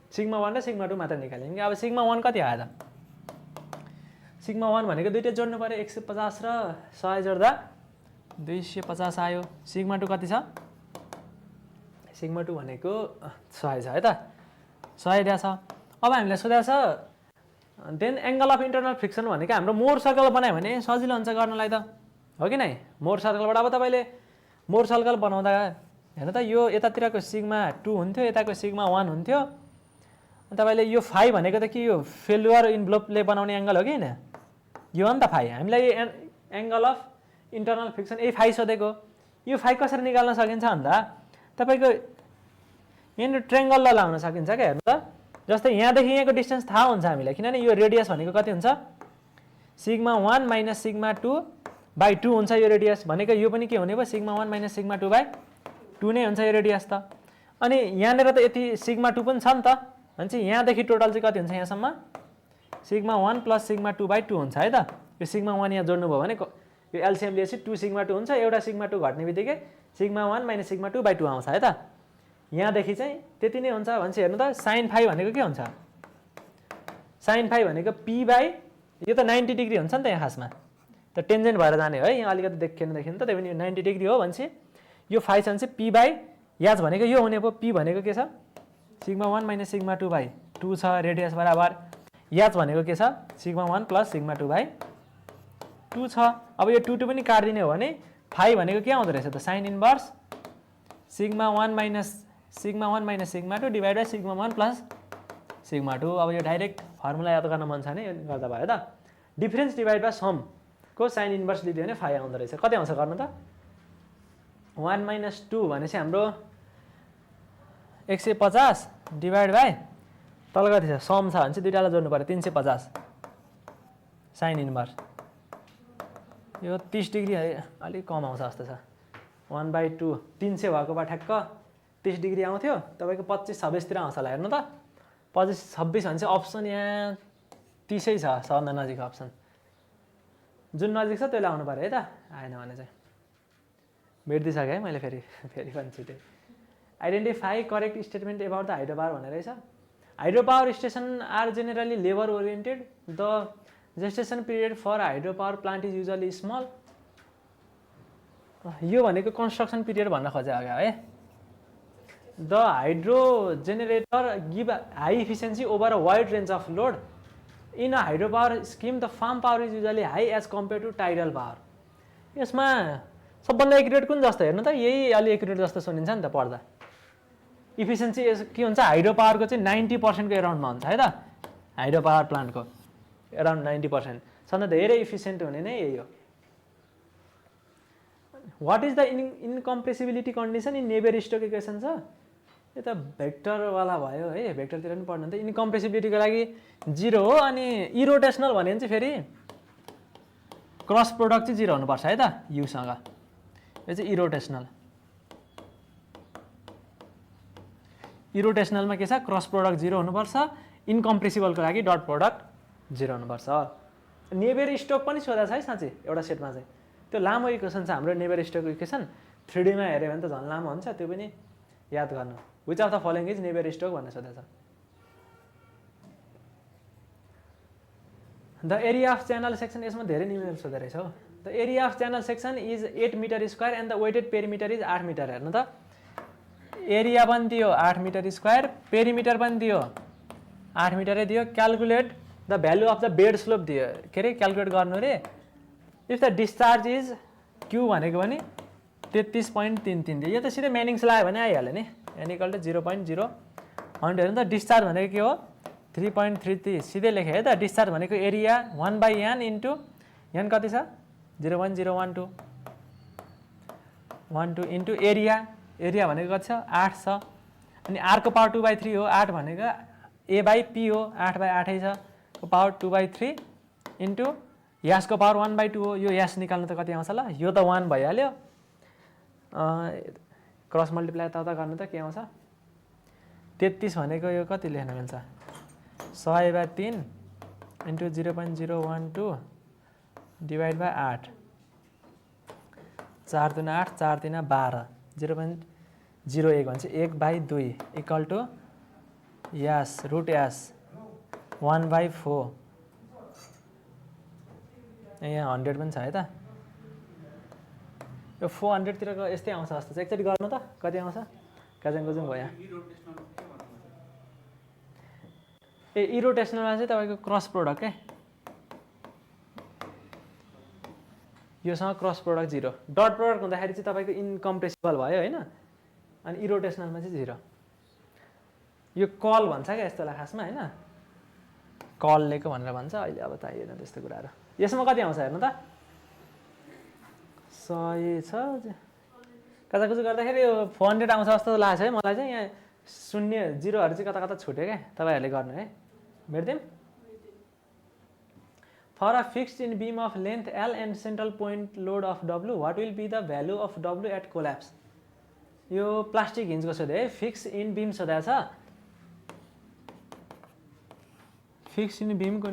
सिग्मा 1 र सिग्मा 2 मात्र निकाल्यो कि अब सिग्मा 1 कति आयो त? सिग्मा 1 भनेको दुईटै जोड्नु पर्यो 150 र 100 जोड्दा 250 आयो। सिग्मा 2 कति छ? सिग्मा 2 भनेको 100 छ है त, 100 दिएको छ। अब हामीलाई सोधेको छ then angle of internal friction भनेको हाम्रो मोर सर्कल बनायो भने सजिलो हुन्छ गर्नलाई त हो कि नै? मोर सर्कलबाट अब तपाईँले मोर सर्कल बनाउँदा हेर्नु त यो यतातिरको सिग्मा 2 हुन्थ्यो यताको सिग्मा 1 हुन्थ्यो। तपाईँले यो फाइ भनेको त कि यो फेलुअर इन्भलपले बनाउने एङ्गल हो कि होइन? यो हो नि त फाइ। हामीलाई यो एङ्गल अफ इन्टरनल फ्रिक्सन यही फाइ सोधेको। यो फाइ कसरी निकाल्न सकिन्छ भन्दा तपाईँको यहाँनिर ट्रेङ्गल लगाउन सकिन्छ क्या। हेर्नु त जस्तै यहाँदेखि यहाँको डिस्टेन्स थाहा हुन्छ हामीलाई, किनभने यो रेडियस भनेको कति हुन्छ? सिग्मा 1 माइनस सिग्मा 2/2 हुन्छ यो रेडियस भनेको। यो पनि के हुने भयो? सिग्मा 1 माइनस सिग्मा 2/2 नै हुन्छ यो रेडियस त। अनि यहाँनिर त यति सिग्मा 2 पनि छ नि त। भने चाहिँ यहाँदेखि टोटल चाहिँ कति हुन्छ यहाँसम्म? सिग्मा 1 प्लस सिग्मा 2/2 हुन्छ है त। यो सिग्मा 1 यहाँ जोड्नुभयो भने यो एलसिएम लिएपछि 2 सिग्मा 2 हुन्छ। एउटा सिग्मा 2 घट्ने बित्तिकै सिग्मा 1 माइनस सिग्मा 2/2 आउँछ है त। यहाँदेखि चाहिँ त्यति नै हुन्छ। भने चाहिँ हेर्नु त साइन फाइ भनेको के हुन्छ? साइन फाइ भनेको पी बाई यो त 90 डिग्री हुन्छ नि त यहाँ खासमा त टेन्जेन्ट भएर जाने है। यहाँ अलिकति देखिन त त्यही पनि यो 90 डिग्री हो। भने चाहिँ यो फाइ छ भने चाहिँ पी बाई याज भनेको यो हुने भयो। पी भनेको के छ? सिग्मा 1 माइनस सिग्मा 2/2 छ रेडियस बराबर। याज भनेको के छ? सिग्मा 1 प्लस सिग्मा 2/2 छ। अब यो 2 पनि काटिदिने हो भने फाइ भनेको के आउँदो रहेछ त? Sine inverse sigma 1 minus sigma 2 divide by sigma 1 plus sigma 2। अब यो डाइरेक्ट फर्मुला याद गर्न मन छ भने यो गर्दा भयो त। डिफरेन्स डिभाइड बाई सम को साइन इन्भर्स लिदियो भने फाइ आउँदो रहेछ। कति आउँछ गर्नु त? 1 माइनस 2 भनेपछि हाम्रो 150 डिभाइड बाई तल कति छ? सम छ भने चाहिँ दुईटालाई जोड्नु पर्यो 350 साइन इन्भर्स। यो 30 डिग्री अलिक कम आउँछ जस्तो छ। 1/2 300 भएको भए ठ्याक्क 30 डिग्री आउँथ्यो। तपाईँको 25-26 तिर आउँछ होला। हेर्नु त 25-26 भने चाहिँ अप्सन यहाँ 30 छ सबभन्दा नजिक अप्सन। जुन नजिक छ त्यसले आउनु पर्यो है त। आएन भने चाहिँ बिर्दिसकेँ है मैले फेरि पनि छिटै। Identify correct statement about the hydro power भनेर रहेछ। Hydro power station are generally labour oriented. The gestation period for hydro power plant is usually small. यो भनेको कन्स्ट्रक्सन पिरियड भन्न खोजे अघि है। The hydro generator give high efficiency over a wide range of load in a hydro power scheme. The firm power is usually high as compare to tidal power. यसमा सबभन्दा accurate कुन जस्तो? हेर्नु त यही अलि एक्युरेट जस्तो सुनिन्छ नि त पढ्दा। इफिसियन्सी के हुन्छ? हाइड्रो पावरको चाहिँ 90% को एराउन्डमा हुन्छ है त। हाइड्रो पावर प्लान्टको एराउन्ड 90%। सबभन्दा धेरै इफिसियन्ट हुने नै यही हो। What is the incompressibility condition in Navier Stokes equation छ। यो त भेक्टरवाला भयो है। भेक्टरतिर पनि पढ्नु त इनकम्प्रेसिबिलिटीको लागि 0 हो। अनि इरोटेसनल भने चाहिँ फेरि क्रस प्रोडक्ट चाहिँ 0 हुनुपर्छ है त युसँग। यो चाहिँ इरोटेसनल। इरोटेसनलमा के छ? क्रस प्रोडक्ट 0 हुनुपर्छ। इनकम्प्रेसिबलको लागि डट प्रोडक्ट 0 हुनुपर्छ। नेभियर-स्टोक्स पनि सोधा छ है साँच्चै एउटा सेटमा चाहिँ। त्यो लामो इक्वेसन छ हाम्रो नेभियर-स्टोक्स इक्वेसन। 3D मा हेऱ्यो भने त झन् लामो हुन्छ। त्यो पनि याद गर्नु। Which of the following is Navier Stokes भनेर सोधेको छ। The area of channel section यसमा धेरै निमेर सोधे रहेछ हो। The area of channel section is 8 metre square and the wetted perimeter is 8 metre. हेर्नु त एरिया पनि दियो 8 मिटर स्क्वायर, पेरिमिटर पनि दियो 8 मिटरै दियो। Calculate the value of the bed slope दियो, के अरे क्यालकुलेट गर्नु रे। If the discharge is Q भनेको पनि 33.33 दियो। यो त सिधै म्यानिङ्स लगायो भने आइहाल्यो नि, एन इक्वल टु 0.0 हेर्नु त डिस्चार्ज भनेको के हो 3.33 सिधै लेखेँ है त। डिस्चार्ज भनेको एरिया 1/n इन्टु n कति छ 0.012 इन्टु एरिया, एरिया भनेको कति छ 8 छ। अनि आरको पावर 2/3 हो, 8 भनेको a/p हो, 8/8 छ को पावर 2/3 इन्टु यासको पावर 1/2 हो। यो यास निकाल्नु त कति आउँछ ल, यो त 1 भइहाल्यो, क्रस मल्टिप्लाई यताउता गर्नु त के आउँछ 33 भनेको यो कति लेख्न मिल्छ 100/3 इन्टु 0.012 डिभाइड बाई 8, 4 दुना 8 4 तिना 12 0.01 भन्छ 1/2 इक्वल टु यास रुट यास 1/4। यहाँ 100 पनि छ है त, यो 400 तिरको यस्तै आउँछ जस्तो छ। एकचोटि गर्नु त कति आउँछ काजङ कुजुङ भयो। ए इरोटेसनलमा चाहिँ तपाईँको क्रस प्रोडक्ट के योसँग क्रस प्रोडक्ट 0, डट प्रोडक्ट हुँदाखेरि चाहिँ तपाईँको इनकम्प्रेसिबल भयो होइन। अनि इरोटेसनलमा चाहिँ 0। यो कल भन्छ क्या यस्तोलाई खासमा होइन, कल लिएको भनेर भन्छ अहिले। अब चाहिएन त्यस्तो कुराहरू। यसमा कति आउँछ हेर्नु त 100 छ, कताकुचु गर्दाखेरि यो 400 आउँछ जस्तो लाग्छ है मलाई चाहिँ। यहाँ शून्य जिरोहरू चाहिँ कता कता छुट्यो क्या, तपाईँहरूले गर्नु है भेट्दिउँ। For a fixed in beam of length L and central point load of W what will be the value of W at collapse. यो प्लास्टिक हिन्जको सोध्यो है, फिक्स इन बीम सोधा छ। फिक्स इन बीमको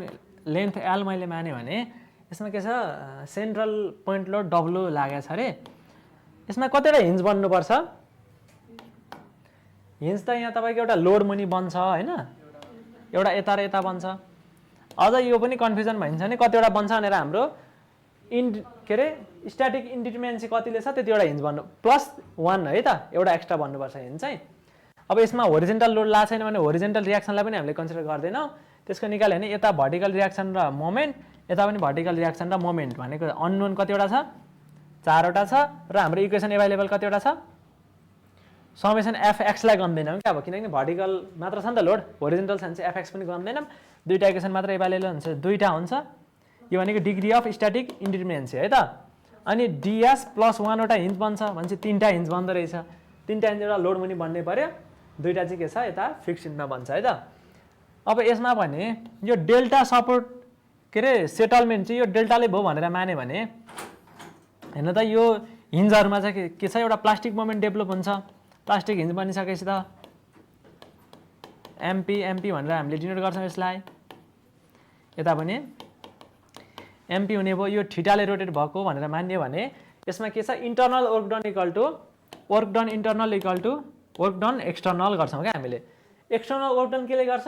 लेन्थ L मैले माने भने यसमा के छ सेन्ट्रल पोइन्ट लोड W लागेको छ अरे। यसमा कतिवटा हिन्ज बन्नुपर्छ, हिन्ज त यहाँ तपाईँको एउटा लोड मुनि बन्छ होइन, एउटा यता र यता बन्छ। अझ यो पनि कन्फ्युजन भइन्छ नि कतिवटा बन्छ भनेर। हाम्रो के अरे स्ट्याटिक इन्डिटरमिनेन्सी कतिले छ त्यतिवटा हिन्ज बन्नु +1 है त, एउटा एक्स्ट्रा बन्नुपर्छ हिन्ज चाहिँ। अब यसमा होरिजेन्टल लोड ला छैन भने होरिजेन्टल रियाक्सनलाई पनि हामीले कन्सिडर गर्दैनौँ। त्यसको निकाल्यो भने यता भर्टिकल रियाक्सन र मोमेन्ट, यता पनि भर्टिकल रियाक्सन र मोमेन्ट भनेको अननोन कतिवटा छ 4वटा छ। र हाम्रो इक्वेसन एभाइलेबल कतिवटा छ समेसन fx लाई गन्दैनौँ क्या अब, किनकि भर्टिकल मात्र छ नि त लोड, होरिजेन्टल छ भने चाहिँ fx पनि गन्दैनौँ। दुईटा इक्वेसन मात्र एभाइलेबल हुन्छ, दुईटा हुन्छ। यो भनेको डिग्री अफ स्ट्याटिक इन्डिटरमिनेन्सी है त। अनि ds + 1 वटा हिन्ज बन्छ भनेपछि 3टा हिन्ज बन्दो रहेछ। 3टा हिन्ज एउटा लोड मुनि बन्नै पर्यो, दुईटा चाहिँ के छ यता फिक्स हिन्जमा बन्छ है त। अब यसमा भने यो डेल्टा सपोर्ट के अरे सेटलमेन्ट चाहिँ यो डेल्टाले भयो भनेर माने भने हेर्नु त यो हिन्जहरूमा चाहिँ के छ एउटा प्लास्टिक मोमेन्ट डेभलप हुन्छ। प्लास्टिक हिन्ज बनिसकेपछि त एमपी एमपी भनेर हामीले डिनोट गर्छौँ यसलाई। यता पनि एमपी हुने भयो, यो थीटाले रोटेट भएको भनेर मान्यो भने यसमा के छ internal work done equal to work done internal equal to work done external गर्छौँ क्या हामीले। एक्सटर्नल वर्क डन केले गर्छ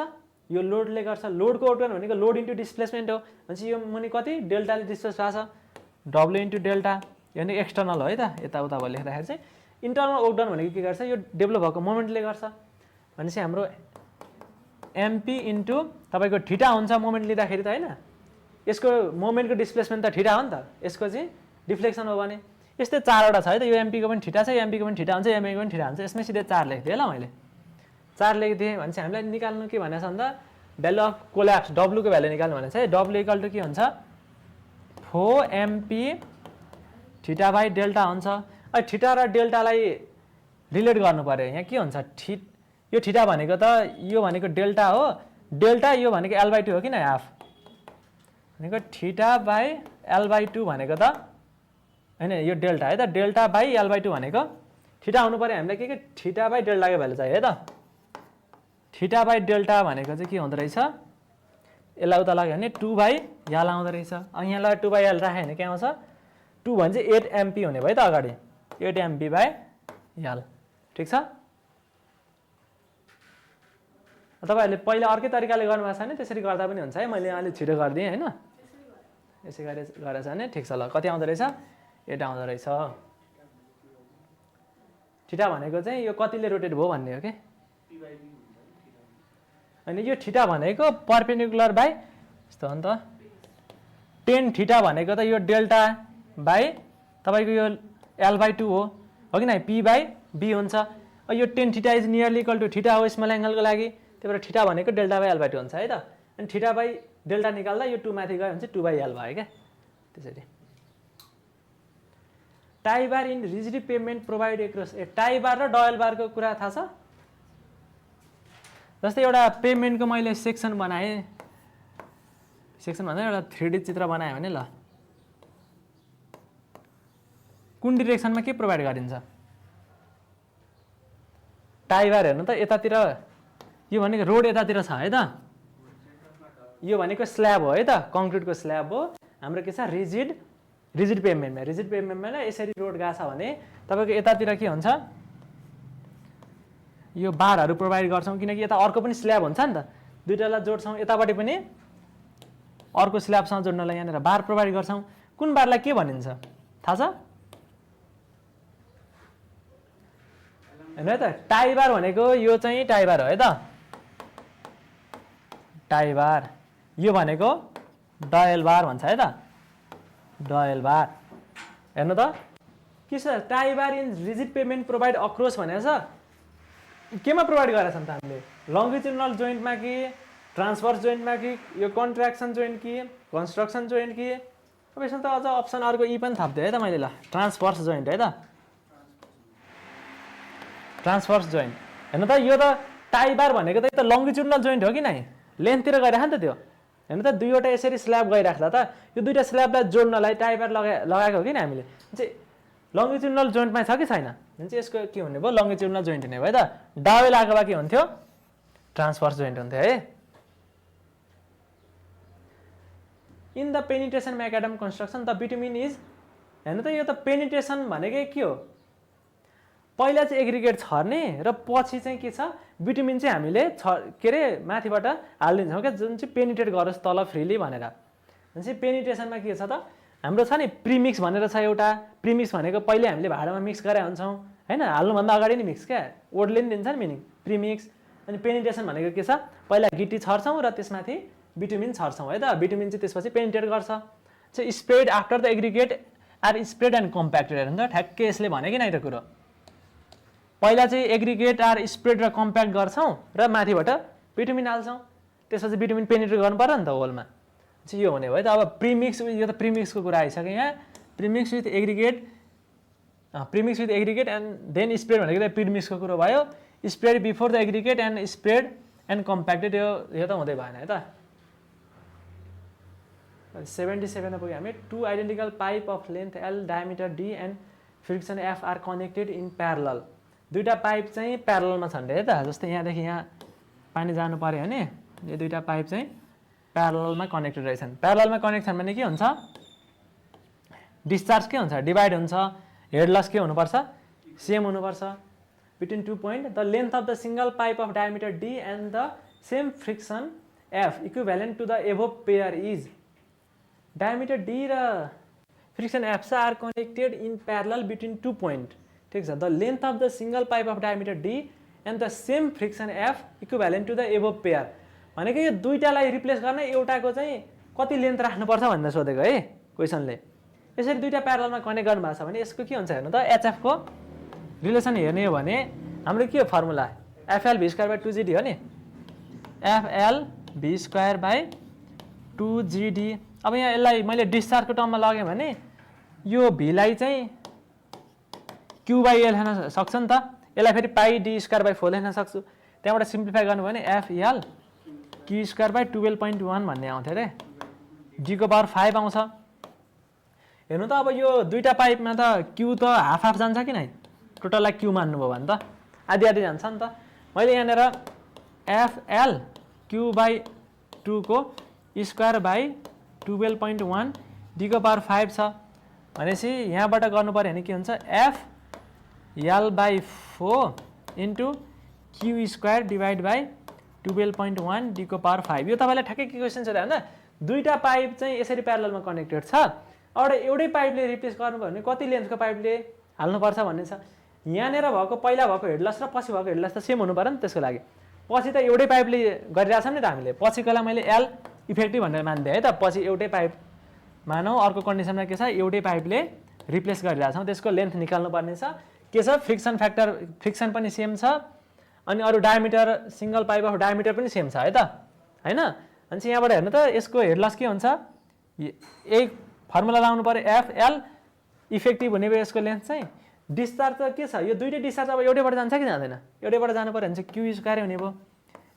यो लोडले गर्छ। लोडको वर्क डन भनेको लोड इन्टु डिस्प्लेसमेन्ट हो भनेपछि यो मुनि कति डेल्टाले डिस्प्लेस भएको छ W इन्टु डेल्टा, यो भने एक्सटर्नल हो है त। यताउता भयो लेख्दाखेरि चाहिँ इन्टरनल वर्क डन भनेको के गर्छ यो डेभलप भएको मोमेन्टले गर्छ भनेपछि हाम्रो एमपी इन्टु तपाईँको थीटा हुन्छ मोमेन्ट लिँदाखेरि त होइन। यसको मोमेन्टको डिस्प्लेसमेन्ट त थीटा हो नि त, यसको चाहिँ डिफ्लेक्सन हो भने यस्तै 4वटा छ है त। यो एमपीको पनि थीटा छ, एमपीको पनि थीटा हुन्छ, एमपीको पनि थीटा हुन्छ। यसमै सिधै 4 लेखिदिएँ ल मैले। 4 लेखिदिएँ भनेपछि हामीलाई निकाल्नु के भनेको छ भन्दा भ्यालु अफ कोल्याप्स W को भ्यालु निकाल्नु भनेको छ है। W इक्वल टु के हुन्छ 4mp थीटा बाई डेल्टा हुन्छ। अब थीटा र डेल्टालाई रिलेट गर्नु पर्यो। यहाँ के हुन्छ यो थीटा भनेको त यो भनेको डेल्टा हो, डेल्टा यो भनेको L/2 हो कि न हाफ भनेको थीटा बाई L/2 भनेको त होइन यो डेल्टा है त। डेल्टा बाई L/2 भनेको थीटा हुनु पर्यो हामीलाई के थीटा बाई डेल्टाको भ्यालु चाहियो है त। थीटा बाई डेल्टा भनेको चाहिँ के हुँदो रहेछ यसलाई उता लाग्यो भने 2/L आउँदो रहेछ। अनि यहाँ लगाएर 2/L राख्यो भने के आउँछ 2 भने चाहिँ 8mp हुने भयो त अगाडि 8mp/L ठिक छ। तपाईँहरूले पहिला अर्कै तरिकाले गर्नुभएको छ भने त्यसरी गर्दा पनि हुन्छ है। मैले अलिक छिटो गरिदिएँ होइन, यसै गरी गरेछ भने ठिक छ। ल कति आउँदो रहेछ 8 आउँदो रहेछ। थीटा भनेको चाहिँ यो कतिले रोटेट भयो भन्ने हो के अनि यो थीटा भनेको परपेन्डिकुलर बाइ यस्तो हो नि त tan थीटा भनेको त यो डेल्टा बाइ तपाईको यो l/2 हो कि न p बाइ b हुन्छ यो tan theta is nearly equal to theta हो स्मल एंगलको लागि त्यही भएर थीटा भनेको डेल्टा बाइ l/2 हुन्छ है त अनि थीटा बाइ डेल्टा निकाल्दा यो 2 माथि गयो भने चाहिँ 2/l भयो क्या त्यसरी tie bar in rigid pavement provide across tie bar र डयल बारको कुरा थाहा छ जस्तै एउटा पेभमेन्टको मैले सेक्सन बनाएँ सेक्सन भन्दा एउटा 3D चित्र बनाएँ भने ल कुन डिरेक्सनमा के प्रोभाइड गरिन्छ टाई बार हेर्नु त यतातिर यो भनेको रोड यतातिर छ है त यो भनेको स्ल्याब हो है त कङ्क्रिटको स्ल्याब हो हाम्रो के छ रिजिड पेभमेन्टमा यसरी रोड गएको छ भने तपाईको यतातिर के हुन्छ यो बारहरू प्रोभाइड गर्छौं किनकि यता अर्को पनि स्ल्याब हुन्छ नि त दुईटालाई जोड्छौं यतापट्टि पनि अर्को स्ल्याबसँग जोड्नलाई यहाँनिर बार प्रोभाइड गर्छौं कुन बारलाई के भनिन्छ थाहा छ हैन त टाई बार भनेको यो चाहिँ टाई बार हो है त टाई बार यो भनेको डयल बार भन्छ है त डयल बार हेर्नु त के छ tie bar in rigid pavement provide across भनेको छ केमा प्रोभाइड गरेछ नि त हामीले लङ्गिट्युडनल जोइन्टमा कि ट्रान्सभर्स जोइन्टमा कि यो कन्ट्र्याक्सन जोइन्ट कि कन्स्ट्रक्सन जोइन्ट कि अब यसमा त अझ अप्सन अर्को ई पनि थप्दिएँ है त मैले ल ट्रान्सभर्स जोइन्ट है त ट्रान्सभर्स जोइन्ट हेर्नु त यो त टाई बार भनेको त लङ्गिट्युडनल जोइन्ट हो कि नै लेन्थतिर गइराख नि त त्यो हेर्नु त दुईवटा यसरी स्ल्याब गइराख्दा त यो दुईटा स्ल्याबलाई जोड्नलाई टाई बार लगाएको हो कि हामीले चाहिँ लङ्गिट्युडनल जोइन्टमा छ कि छैन भने चाहिँ यसको के हुने भयो लङ्गिट्युडनल जोइन्ट हुने भयो त डावे लागेको भए के हुन्थ्यो ट्रान्सभर्स जोइन्ट हुन्थ्यो है in the penetration macadam construction the bitumen is हेर्नु त यो त पेनिट्रेसन भनेकै के हो पहिला चाहिँ एग्रिगेट छर्ने र पछि चाहिँ के छ बिटुमिन चाहिँ हामीले के रे माथिबाट हालिदिन्छौँ क्या जुन चाहिँ पेनिट्रेट गरोस् तल फ्रीली भनेर भनेपछि पेनिट्रेसनमा के छ त हाम्रो छ नि प्रिमिक्स भनेर छ एउटा प्रिमिक्स भनेको पहिले हामीले भाडामा मिक्स गरे हुन्छौँ हैन हाल्नुभन्दा अगाडि नै मिक्स क्या वर्डले नि दिन्छ नि मिनिङ प्रिमिक्स अनि पेनिट्रेसन भनेको के छ पहिला गिटी छर्छौँ र त्यसमाथि बिटुमिन छर्छौँ है त बिटुमिन चाहिँ त्यसपछि पेनिट्रेट गर्छ चाहिँ spread after the aggregate are spread and compacted हेर्नु त ठ्याक्कै यसले भने कि नै त कुरो पहिला चाहिँ एग्रिगेट आर स्प्रेड र कम्प्याक्ट गर्छौँ र माथिबाट बिटुमिन हाल्छौँ त्यसपछि बिटुमिन पेनिट्रेट गर्नु पर्यो नि त होलमा चाहिँ यो हुने भयो त अब प्रिमिक्स यो त प्रिमिक्सको कुरा आइसक्यो यहाँ premix with aggregate and then spread भनेको त प्रिमिक्सको कुरो भयो spread before the aggregate and spread and compacted यो त हुँदै भएन है त 77 मा पुग्यो हामी two identical pipe of length L diameter D and friction F are connected in parallel दुईटा पाइप चाहिँ प्यारललमा छन् है त जस्तै यहाँदेखि यहाँ पानी जानु पर्यो भने यो दुईटा पाइप चाहिँ प्यारललमा कनेक्टेड रहेछन् प्यारललमा कनेक्ट छन् भने के हुन्छ डिस्चार्ज के हुन्छ डिभाइड हुन्छ हेड लस के हुनुपर्छ सेम हुनुपर्छ between 2 point the length of the single pipe of diameter D and the same friction F equivalent to the above pair is diameter D र friction F are connected in parallel between 2 point ठीक छ the length of the single pipe of diameter D and the same friction F equivalent to the above pair भनेको यो दुईटालाई replace गर्न एउटाको चाहिँ कति length राख्नुपर्छ भनेर सोधेको है क्वेसनले यसरी दुईटा प्यारललमा कनेक्ट गर्नु भएको छ भने यसको के हुन्छ हेर्नु त एचएफ को रिलेसन हेर्ने हो भने हाम्रो के हो formula FL V square by 2जीडी हो नि एफएल भी स्क्वायर बाइ 2जीडी अब यहाँ यसलाई मैले डिस्चार्जको टर्ममा लगेँ भने यो भीलाई चाहिँ क्यू बाई एल लेख्न सक्छ नि त यसलाई फेरि पाई डी स्क्वायर बाइ 4 लेख्न सक्छु त्यहाँबाट सिम्प्लिफाई गर्नु भने एफएल क्यू स्क्वायर बाइ 12.1 भन्ने आउँथ्यो अरे डी को पावर 5 आउँछ हेर्नु त अब यो दुईटा पाइपमा त क्यू त हाफ हाफ जान्छ कि नै टोटललाई क्यू मान्नुभयो भने त आधी आधी जान्छ नि त मैले यहाँनिर एफएल क्यू बाई 2 को स्क्वायर बाई 12.1 डी को पावर 5 छ भनेपछि यहाँबाट गर्नु पर्यो भने के हुन्छ F L by 4 into Q square divide by 12.1 D को पावर 5 यो तपाईँलाई ठ्याक्कै के क्वेसन छ होइन दुईटा पाइप चाहिँ यसरी प्यारललमा कनेक्टेड छ एउटा एउटै पाइपले रिप्लेस गर्नुभयो भने कति लेन्थको पाइपले हाल्नुपर्छ भन्ने छ यहाँनिर भएको पहिला भएको हेड लस र पछि भएको हेड लस त सेम हुनु पर्यो नि त्यसको लागि पछि त एउटै पाइपले गरिरहेछौँ नि त हामीले पछिकोलाई मैले एल इफेक्टिभ भनेर मान्दिएँ है त पछि एउटै पाइप मानौँ अर्को कन्डिसनमा के छ एउटै पाइपले रिप्लेस गरिरहेछौँ त्यसको लेन्थ निकाल्नु पर्ने छ के छ फ्रिक्सन फ्याक्टर फ्रिक्सन पनि सेम छ अनि अरू diameter single pipe of diameter पनि सेम छ है त हैन अनि चाहिँ यहाँबाट हेर्नु त यसको हेड लस के हुन्छ यही फर्मुला लाउनु पर्यो एफएल इफेक्टिभ हुने भयो यसको लेन्थ चाहिँ डिस्चार्ज त के छ यो दुईटै डिस्चार्ज अब एउटैबाट जान्छ कि जाँदैन एउटैबाट जानु पर्यो भने चाहिँ क्यु स्क्वायर हुने भयो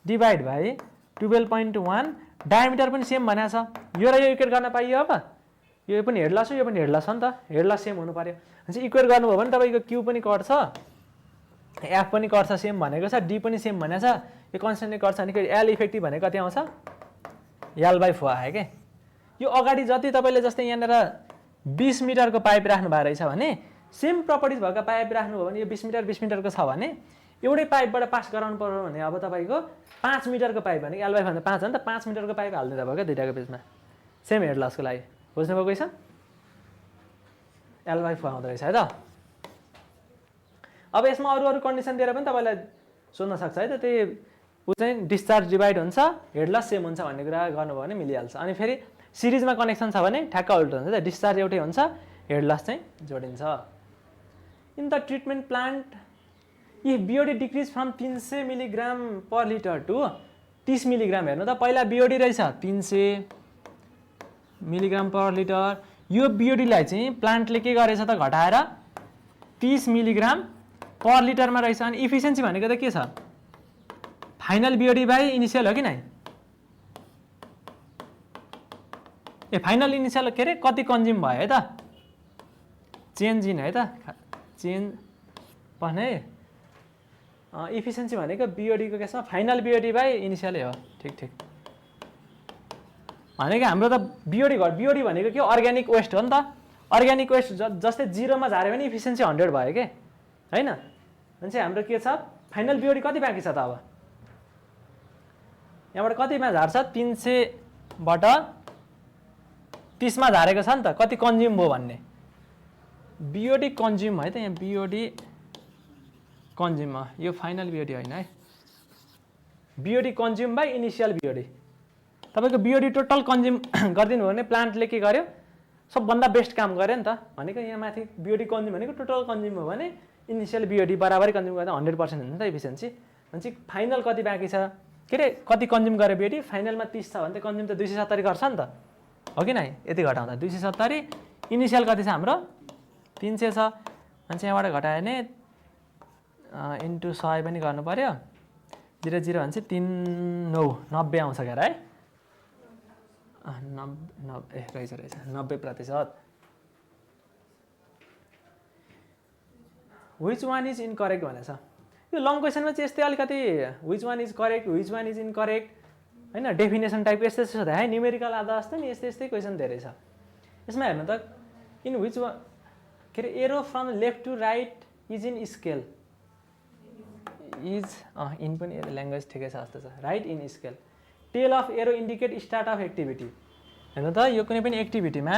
डिभाइड बाई 12.1 डायमिटर पनि सेम भनेको छ यो र यो इक्वेट गर्न पाइयो अब यो पनि हेड लस हो यो पनि हेड लस हो नि त हेड लस सेम हुनु पर्यो भनेपछि इक्वेट गर्नुभयो भने तपाईँको क्यु पनि कट्छ एफ पनि कट्छ सेम भनेको छ डी पनि सेम भनेको छ यो कन्सटेन्टले कट्छ भने एल इफेक्टिभ भनेको कति आउँछ एल बाई 4 आयो के यो अगाडि जति तपाईँले जस्तै यहाँनिर 20 मिटरको पाइप राख्नु भएको रहेछ भने सेम प्रपर्टिज भएका पाइप राख्नुभयो भने यो 20 मिटरको छ भने एउटै पाइपबाट पास गराउनु पर्यो भने अब तपाईँको 5 मिटरको पाइप भने एल बाई 5 भन्दा 5 हो नि त 5 मिटरको पाइप हाल्नु भयो क्या दुईटाको बिचमा सेम हेड लसको लागि बुझ्नुभयो क्वेसन एल बाई 4 आउँदो रहेछ है त अब यसमा अरू कन्डिसन दिएर पनि तपाईँलाई सोध्न सक्छ है त त्यही ऊ चाहिँ डिस्चार्ज डिभाइड हुन्छ हेड लस सेम हुन्छ भन्ने कुरा गर्नुभयो भने मिलिहाल्छ अनि फेरि सिरिजमा कनेक्सन छ भने ठ्याक्क उल्टो हुन्छ त डिस्चार्ज एउटै हुन्छ हेड लस चाहिँ जोडिन्छ in the treatment plant if BOD decrease from 300 milligram per litre to 30 milligram हेर्नु त पहिला बिओडी रहेछ 300 मिलिग्राम पर लिटर यो बिओडीलाई चाहिँ प्लान्टले के गरेछ त घटाएर 30 मिलिग्राम पर लिटरमा रहेछ अनि इफिसियन्सी भनेको त के छ फाइनल बिओडी बाई इनिसियल हो कि नै ए फाइनल इनिसियल के अरे कति कन्ज्युम भयो है त चेन्ज इन है त चेन्ज भने इफिसियन्सी भनेको बिओडीको केसमा फाइनल बिओडी बाई इनिसियलै हो ठिक भनेको हाम्रो त बिओडी भनेको के अर्ग्यानिक वेस्ट हो नि त अर्ग्यानिक वेस्ट जस्तै 0 मा झार्यो भने इफिसियन्सी 100 भयो के हैन भने चाहिँ हाम्रो के छ फाइनल बिओडी कति बाँकी छ त अब यहाँबाट कतिमा झार्छ 300 बाट 30 मा झारेको छ नि त कति कन्ज्युम भयो भन्ने बिओडी कन्ज्युम है त यहाँ बिओडी कन्ज्युम यो फाइनल बिओडी होइन है BOD consume by initial BOD तपाईँको बिओडी टोटल कन्ज्युम गरिदिनु भयो भने प्लान्टले के गर्यो सबभन्दा बेस्ट काम गर्यो नि त भनेको यहाँ माथि बिओडी कन्ज्युम भनेको टोटल कन्ज्युम हो भने इनिसियल बिओडी बराबरै कन्ज्युम गर्दा 100% हुन्छ नि त इफिसियन्सी भने चाहिँ फाइनल कति बाँकी छ के अरे कति कन्ज्युम गर्यो बिओडी फाइनलमा 30 छ भने त कन्ज्युम त 270 गर्छ नि त हो कि नै यति घटाउँदा 270 इनिसियल कति छ हाम्रो 300 छ भने चाहिँ यहाँबाट घटायो भने इन्टु 100 पनि गर्नु पर्यो 0 0 भने चाहिँ 90 आउँछ क्या है 90 रहेछ 90%. Which one is incorrect भनेछ यो लङ क्वेसनमा चाहिँ यस्तै अलिकति which one is correct which one is incorrect हैन डेफिनेसन टाइपको यस्तै छ है न्यूमेरिकल आधा जस्तो नि यस्तै क्वेसन धेरै छ यसमा हेर्नु त इन which one के रे arrow from left to right is in scale is in पनि ल्याङ्ग्वेज ठिकै छ जस्तो छ right in scale tail of arrow indicate start of activity हेर्नु त यो कुनै पनि एक्टिभिटीमा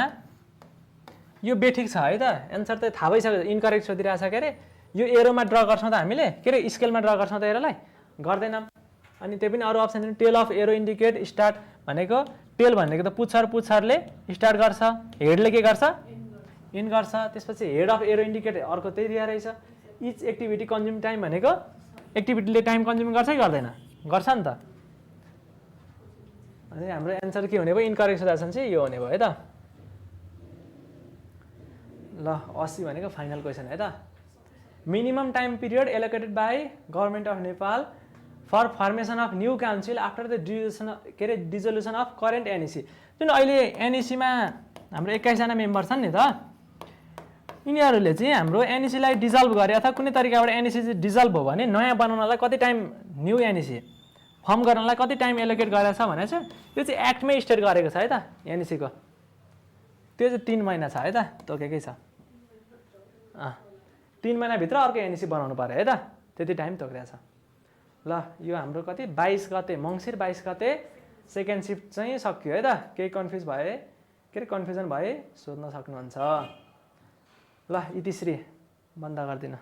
यो बेठिक छ है त एन्सर त थाहा भइसक्यो इनकरेक्ट सोधिरहेछ के अरे यो एरोमा ड्र गर्छौँ त हामीले के अरे स्केलमा ड्र गर्छौँ त एरोलाई गर्दैनौँ अनि त्यो पनि अरू option tail of arrow indicate start भनेको टेल भनेको त पुच्छरले स्टार्ट गर्छ हेडले के गर्छ इन गर्छ त्यसपछि हेड अफ एरो इन्डिकेट अर्को त्यही दिया रहेछ इच एक्टिभिटी कन्ज्युम टाइम भनेको एक्टिभिटीले टाइम कन्ज्युम गर्छ कि गर्दैन गर्छ नि त अनि हाम्रो एन्सर के हुने भयो इनकरेक्ट सोधेछन् चाहिँ यो हुने भयो है त ल 80 भनेको फाइनल क्वेसन है त minimum time period allocated by government of Nepal for formation of new council after the dissolution of current NEC जुन अहिले एनइसीमा हाम्रो 21 जना मेम्बर छन् नि त यिनीहरूले चाहिँ हाम्रो एनइसीलाई डिजल्भ गरे अथवा कुनै तरिकाबाट एनइसी चाहिँ डिजल्भ भयो भने नयाँ बनाउनलाई कति टाइम न्यू एनइसी फर्म गर्नलाई कति टाइम एलोकेट गरेको छ भनेर चाहिँ यो चाहिँ एक्टमै स्टेट गरेको छ है त एनइसीको त्यो चाहिँ 3 महिना छ है त तोकेकै छ 3 महिनाभित्र अर्को एनइसी बनाउनु पर्यो है त त्यति टाइम तोकेको छ ल यो हाम्रो कति 22 गते मङ्सिर 22 गते सेकेन्ड शिफ्ट चाहिँ सकियो है त केही कन्फ्युज भए के अरे कन्फ्युजन भए सोध्न सक्नुहुन्छ ल इतिश्री बन्द गर्दिन